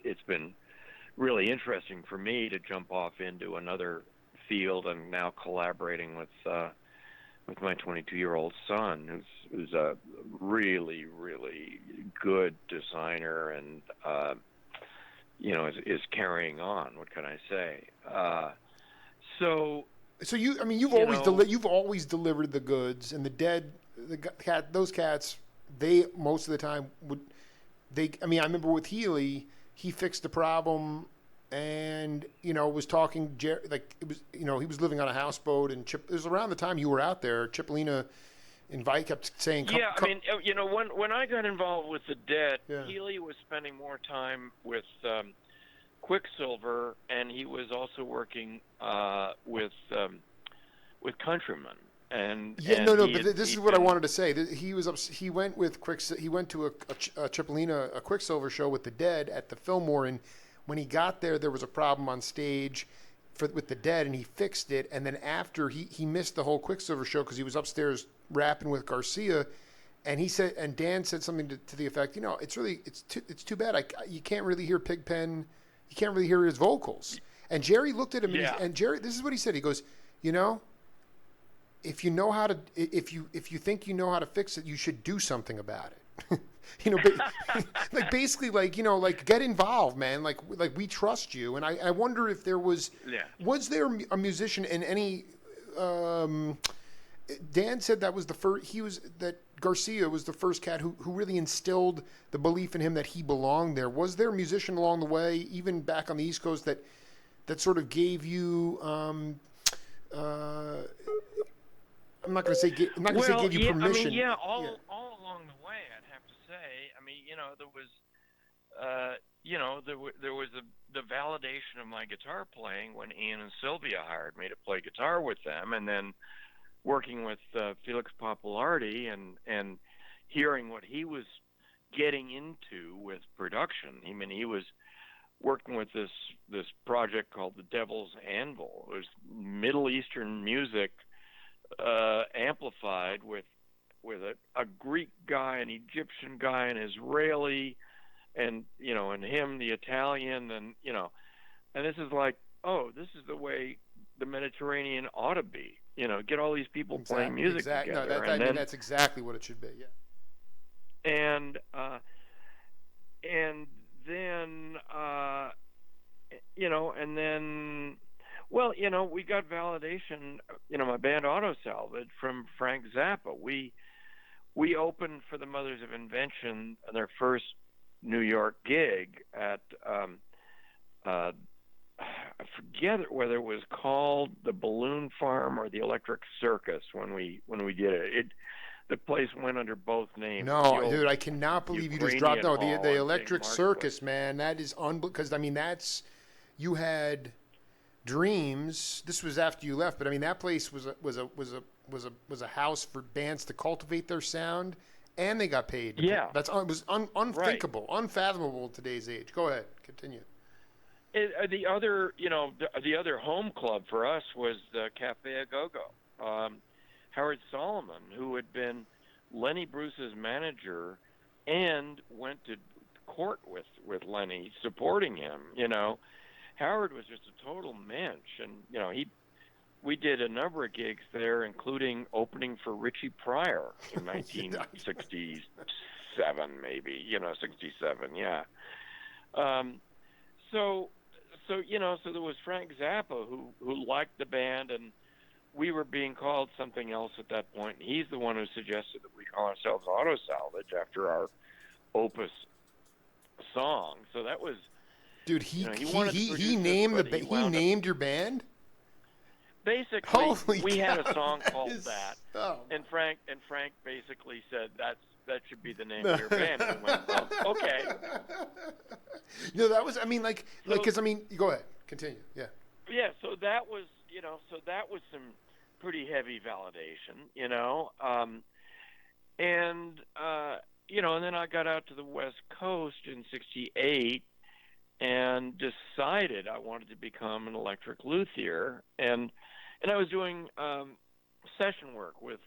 it's been really interesting for me to jump off into another field and now collaborating with my 22-year-old son, who's a really, really good designer and is carrying on. What can I say? So you've always delivered the goods, and those cats, they most of the time I remember with Healy, he fixed the problem. And was talking like it was. He was living on a houseboat, and it was around the time you were out there. Cipollina kept saying, when I got involved with the Dead, Healy was spending more time with Quicksilver, and he was also working with Countryman. But this is what I wanted to say. He went with He went to a Cipollina, a Quicksilver show with the Dead at the Fillmore, and when he got there was a problem on stage with the Dead, and he fixed it. And then after he missed the whole Quicksilver show because he was upstairs rapping with Garcia, and he said, and Dan said something to the effect, it's too bad you can't really hear Pigpen, you can't really hear his vocals. And Jerry looked at him, and Jerry, this is what he said. He goes, if you know how to, if you think you know how to fix it, you should do something about it. Like basically, like like get involved, man. Like we trust you, and I wonder if there was there a musician in any. Dan said that was the first. That Garcia was the first cat who really instilled the belief in him that he belonged there. Was there a musician along the way, even back on the East Coast, that sort of gave you? I'm not going to say gave you permission. I mean, all along the way, I'd have to say. I mean, there was the validation of my guitar playing when Ian and Sylvia hired me to play guitar with them, and then working with Felix Populardi and hearing what he was getting into with production. I mean, he was working with this project called the Devil's Anvil. It was Middle Eastern music amplified with a Greek guy, an Egyptian guy, an Israeli, and and him, the Italian, and and this is like, oh, this is the way the Mediterranean ought to be. Get all these people playing music together. No, I mean, that's exactly what it should be. Yeah. And then and then we got validation. My band Auto Salvage from Frank Zappa. We opened for the Mothers of Invention their first New York gig at I forget whether it was called the Balloon Farm or the Electric Circus when we did it. The place went under both names. No, dude, I cannot believe you just dropped. No, the Electric Circus, man, that is because I mean you had Dreams. This was after you left, but I mean that place was a house for bands to cultivate their sound, and they got paid. Yeah, it was unthinkable, unfathomable in today's age. Go ahead, continue. The other home club for us was the Cafe A Go-Go. Howard Solomon, who had been Lenny Bruce's manager and went to court with Lenny, supporting him. Howard was just a total mensch, and we did a number of gigs there, including opening for Richie Pryor in 1967, maybe 67, yeah. So there was Frank Zappa who liked the band, and we were being called something else at that point. He's the one who suggested that we call ourselves Auto Salvage after our Opus song. So that was, dude. He named your band. Basically, we had a song called that, and Frank basically said that should be the name of your band. And we went, oh, okay. That was, go ahead, continue. Yeah. Yeah. So that was, some pretty heavy validation, and then I got out to the West Coast in '68 and decided I wanted to become an electric luthier, and I was doing session work with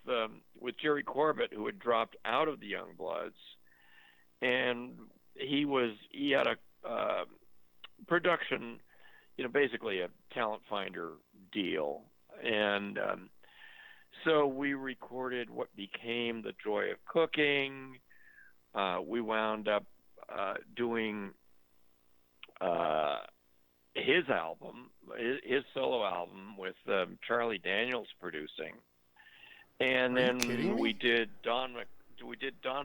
Jerry Corbett, who had dropped out of the Youngbloods, and he had a production, basically a talent finder deal, and so we recorded what became The Joy of Cooking. We wound up doing his album, his solo album, with Charlie Daniels producing, and then we did Don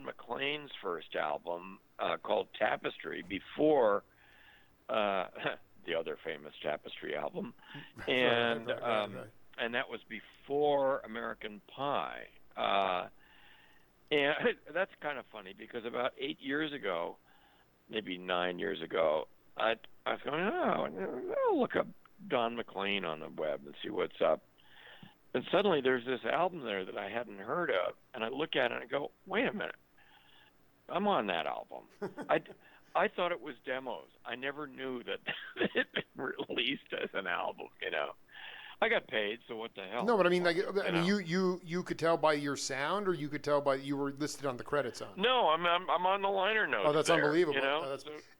McLean's first album called Tapestry before the other famous Tapestry album, and right. And that was before American Pie. And that's kind of funny because about 8 years ago, maybe 9 years ago, I was going, I'll look up Don McLean on the web and see what's up. And suddenly there's this album there that I hadn't heard of, and I look at it and I go, wait a minute, I'm on that album. I thought it was demos. I never knew that it had been released as an album. I got paid, so what the hell? No, but I mean, you could tell by your sound, or you could tell by you were listed on the credits on. No, I'm on the liner notes. Oh, that's there, unbelievable.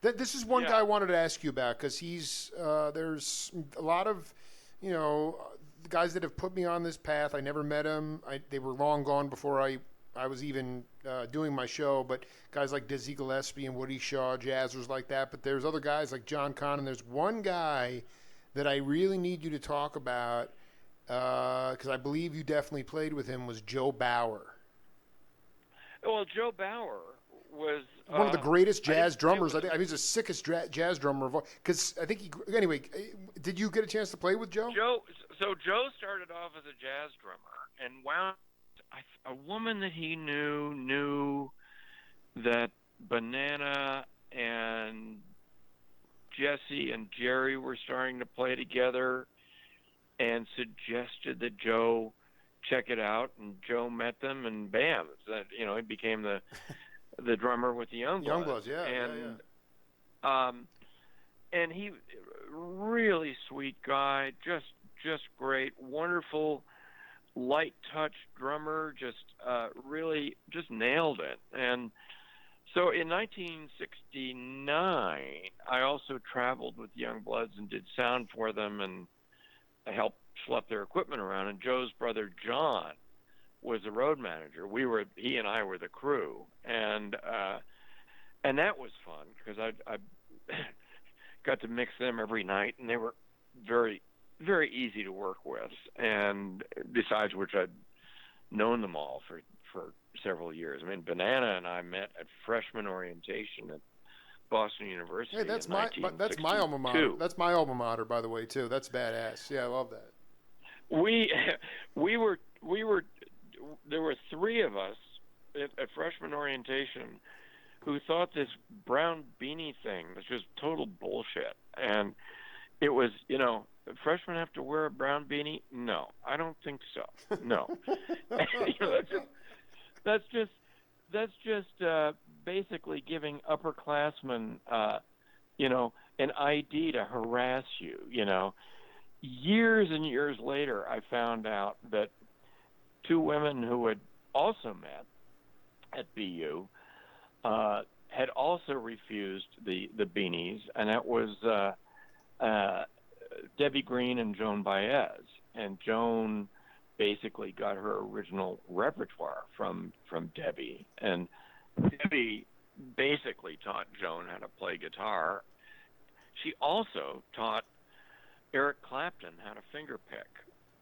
This is one guy I wanted to ask you about because he's there's a lot of the guys that have put me on this path. I never met them. They were long gone before I was even doing my show. But guys like Dizzy Gillespie and Woody Shaw, jazzers like that. But there's other guys like John Conn, and there's one guy that I really need you to talk about because I believe you definitely played with him, was Joe Bauer. Well, Joe Bauer was one of the greatest jazz drummers. I think he's the sickest jazz drummer of all. Because I think anyway, did you get a chance to play with Joe? So Joe started off as a jazz drummer and wound. A woman that he knew that Banana and Jesse and Jerry were starting to play together, and suggested that Joe check it out, and Joe met them, and bam, he became the drummer with the Youngbloods. And he, really sweet guy, just great, wonderful, light touch drummer, really just nailed it. And so in 1969, I also traveled with the Youngbloods and did sound for them, and I helped schlep their equipment around. And Joe's brother John was the road manager. He and I were the crew, and that was fun because I got to mix them every night, and they were very, very easy to work with. And besides which, I'd known them all for several years. I mean, Banana and I met at freshman orientation at Boston University. Hey, that's my alma mater. That's my alma mater, by the way, too. That's badass. Yeah, I love that. We were there were three of us at freshman orientation who thought this brown beanie thing was just total bullshit. And it was, freshmen have to wear a brown beanie? No, I don't think so. No. That's just basically giving upperclassmen, an ID to harass you. Years and years later, I found out that two women who had also met at BU had also refused the beanies, and that was Debbie Green and Joan Baez. And Joan basically got her original repertoire from Debbie, and Debbie basically taught Joan how to play guitar. She also taught Eric Clapton how to fingerpick.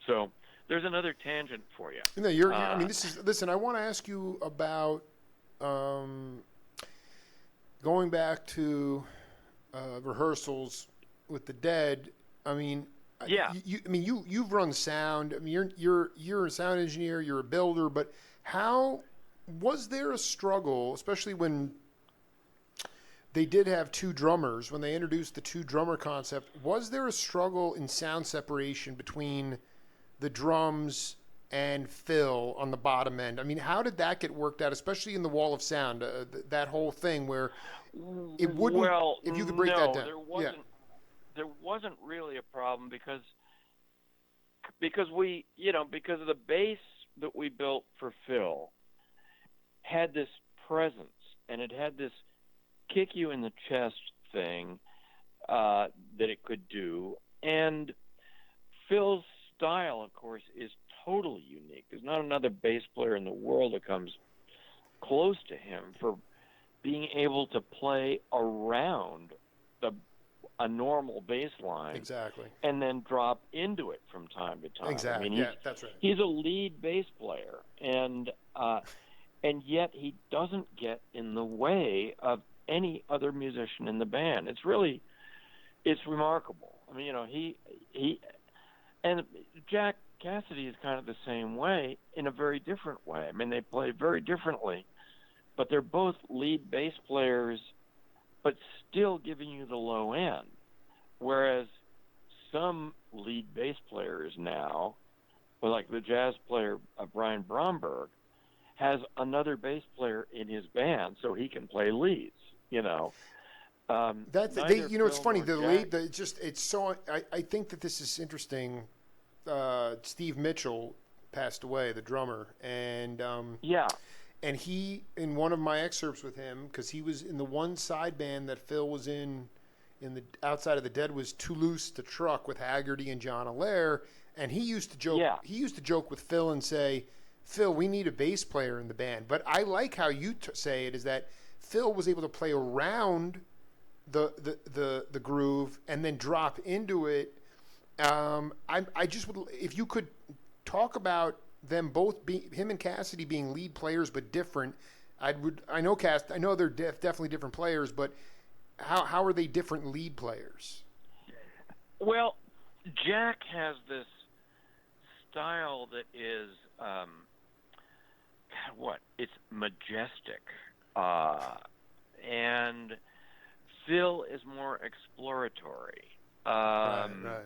So there's another tangent for you. Listen, I want to ask you about going back to rehearsals with the Dead. I mean, yeah. You've run sound. I mean, you're a sound engineer. You're a builder. But how was there a struggle, especially when they did have two drummers, when they introduced the two drummer concept? Was there a struggle in sound separation between the drums and Phil on the bottom end? I mean, how did that get worked out, especially in the Wall of Sound, that whole thing where it wouldn't, if you could break that down? There wasn't really a problem because we, because of the bass that we built for Phil had this presence, and it had this kick you in the chest thing that it could do. And Phil's style, of course, is totally unique. There's not another bass player in the world that comes close to him for being able to play around a normal bass line, exactly, and then drop into it from time to time. Exactly. I mean, that's right. He's a lead bass player, and yet he doesn't get in the way of any other musician in the band. It's remarkable. I mean, he and Jack Cassidy is kind of the same way in a very different way. I mean, they play very differently, but they're both lead bass players, but still giving you the low end. Whereas some lead bass players now, like the jazz player Brian Bromberg, has another bass player in his band so he can play leads. It's funny. I think that this is interesting. Steve Mitchell passed away, the drummer, and and he, in one of my excerpts with him, because he was in the one side band that Phil was in the Outside of the Dead, was Too Loose to Truck with Haggerty and John Allaire, And he used to joke. Yeah. He used to joke with Phil and say, "Phil, we need a bass player in the band." But I like how you say it, is that Phil was able to play around the groove and then drop into it. I just would, if you could talk about them both, him and Cassidy being lead players but different. I know they're definitely different players, but how are they different lead players? Well, Jack has this style that is, it's majestic, and Phil is more exploratory. Right.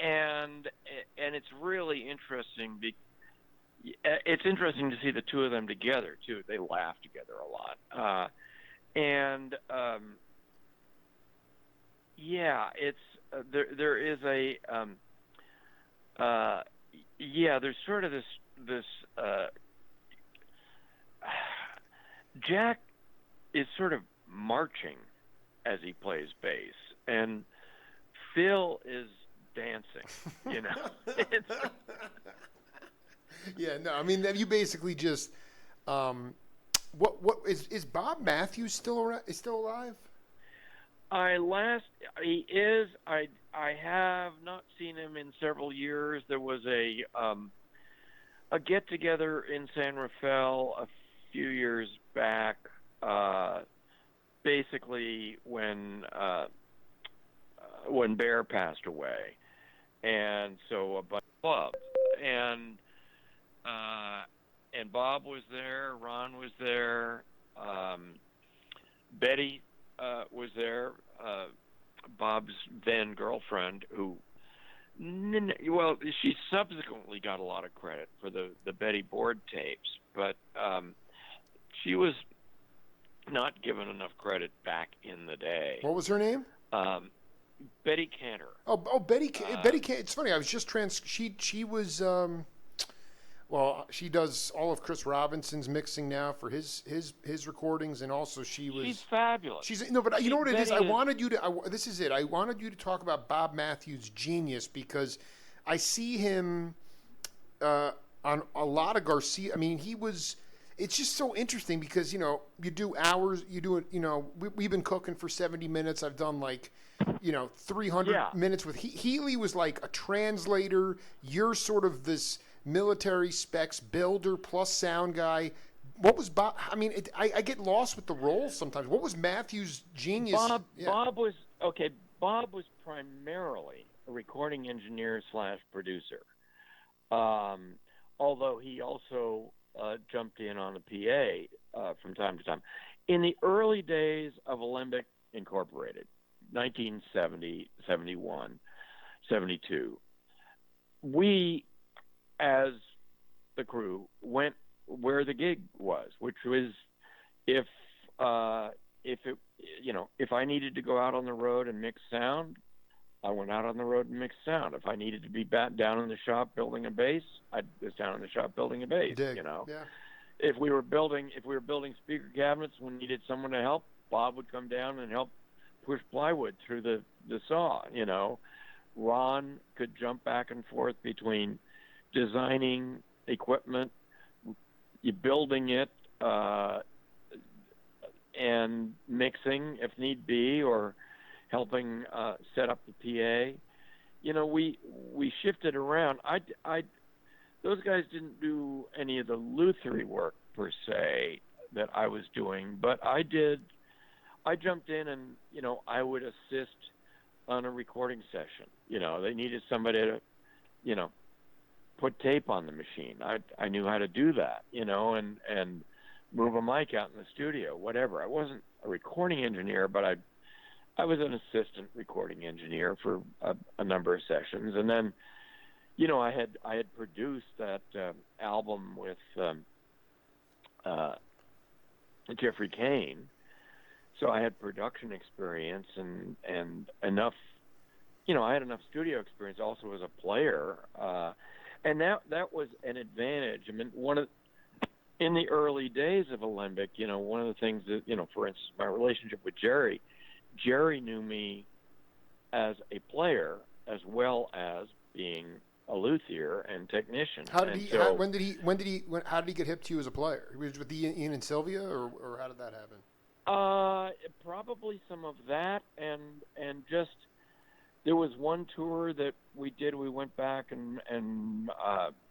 And it's really interesting. It's interesting to see the two of them together too. They laugh together a lot, and it's there is a there's sort of this Jack is sort of marching as he plays bass, and Phil is dancing, you know. Yeah, no, I mean, you basically just what is Bob Matthews still around? Is still alive? He is. I have not seen him in several years. There was a get together in San Rafael a few years back, basically when Bear passed away, and so a bunch of clubs, and Bob was there, Ron was there, Betty was there, Bob's then girlfriend, who, well, she subsequently got a lot of credit for the Betty Board tapes, but she was not given enough credit back in the day. What was her name? Betty Cantor. Betty Cantor. It's funny. I was just She was. Well, she does all of Chris Robinson's mixing now for his recordings, and also she's fabulous. But you know what it is? I wanted you to. This is it. I wanted you to talk about Bob Matthews' genius, because I see him on a lot of Garcia. I mean, he was. It's just so interesting because, you do hours, you do it, we've been cooking for 70 minutes. I've done 300 minutes with Healy was like a translator. You're sort of this military specs builder plus sound guy. What was Bob? I mean, I get lost with the roles sometimes. What was Matthews' genius? Bob was primarily a recording engineer / producer. Although he also jumped in on the PA from time to time. In the early days of Alembic Incorporated, 1970, 71, 72, we, as the crew, went where the gig was, which was if I needed to go out on the road and mix sound, I went out on the road and mixed sound. If I needed to be back down in the shop building a bass, I was down in the shop building a bass. Yeah. If we were building speaker cabinets when we needed someone to help, Bob would come down and help push plywood through the saw. Ron could jump back and forth between designing equipment, building it, and mixing if need be, or helping set up the PA. We shifted around. Those guys didn't do any of the Luthery work per se that I was doing, but I did. I jumped in and, I would assist on a recording session. They needed somebody to, put tape on the machine. I knew how to do that, and move a mic out in the studio, whatever. I wasn't a recording engineer, but I was an assistant recording engineer for a number of sessions, and then, I had produced that album with Jeffrey Kane, so I had production experience and enough. I had enough studio experience also as a player, and that was an advantage. I mean, in the early days of Alembic, one of the things that, for instance, my relationship with Jerry knew me as a player as well as being a luthier and technician. How did and he? so, How did he get hip to you as a player? He was with Ian and Sylvia, or how did that happen? Probably some of that, and just there was one tour that we did. We went back and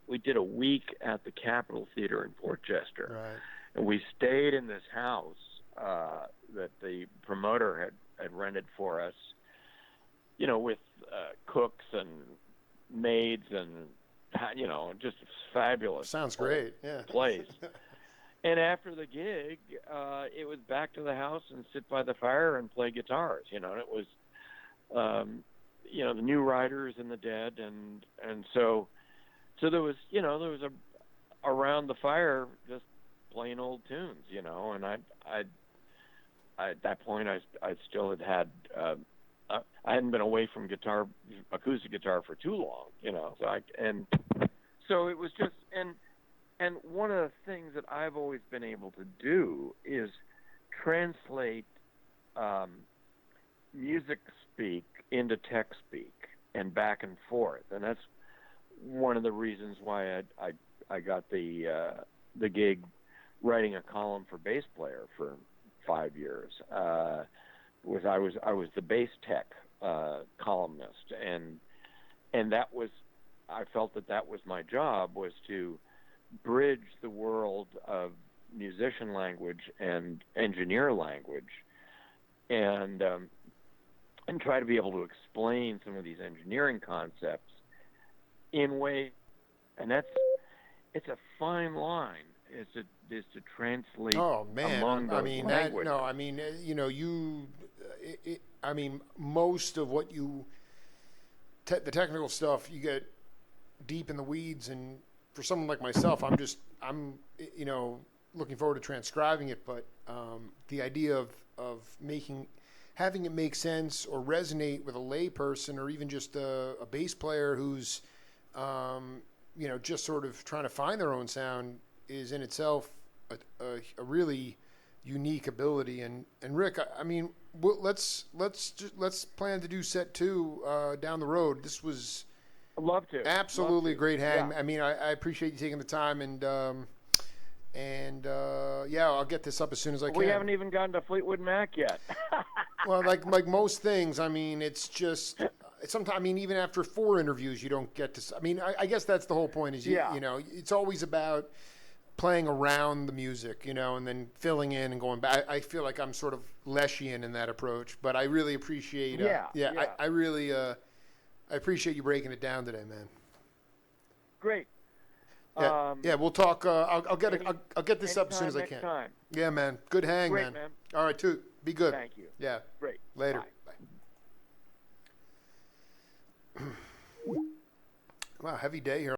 we did a week at the Capitol Theater in Port Chester, Right. and we stayed in this house that the promoter had rented for us. With cooks and maids and just fabulous. Sounds great. Yeah. Place. And after the gig, it was back to the house and sit by the fire and play guitars. And it was, the New Riders and the Dead, and so there was, around the fire just plain old tunes, and I at that point I still had I hadn't been away from acoustic guitar for too long, so it was just and one of the things that I've always been able to do is translate music speak into text speak and back and forth, and that's one of the reasons why I got the gig writing a column for Bass Player for 5 years. I was the bass tech columnist, and that was, I felt that was my job, was to bridge the world of musician language and engineer language, and try to be able to explain some of these engineering concepts in ways, and it's a fine line. Is to translate. Oh man, among those languages. Most of what the technical stuff, you get deep in the weeds, and for someone like myself, I'm looking forward to transcribing it, but the idea of having it make sense or resonate with a lay person, or even just a bass player who's just sort of trying to find their own sound, is in itself a really unique ability. And Rick, let's plan to do set 2 down the road. This was I'd love to. Absolutely a great hang. Yeah. I appreciate you taking the time, and I'll get this up as soon as I can. We haven't even gotten to Fleetwood Mac yet. Well, like most things, it's just sometimes. Even after 4 interviews, you don't get to. I guess that's the whole point. Is it's always about playing around the music, and then filling in and going back. I feel like I'm sort of Leshian in that approch, but I really appreciate. I really. I appreciate you breaking it down today, man. Great. Yeah, we'll talk. I'll get this up as soon as I can. Time. Yeah, man. Good hang, Great, man. All right, too. Be good. Thank you. Yeah. Great. Later. Bye. Wow, heavy day here.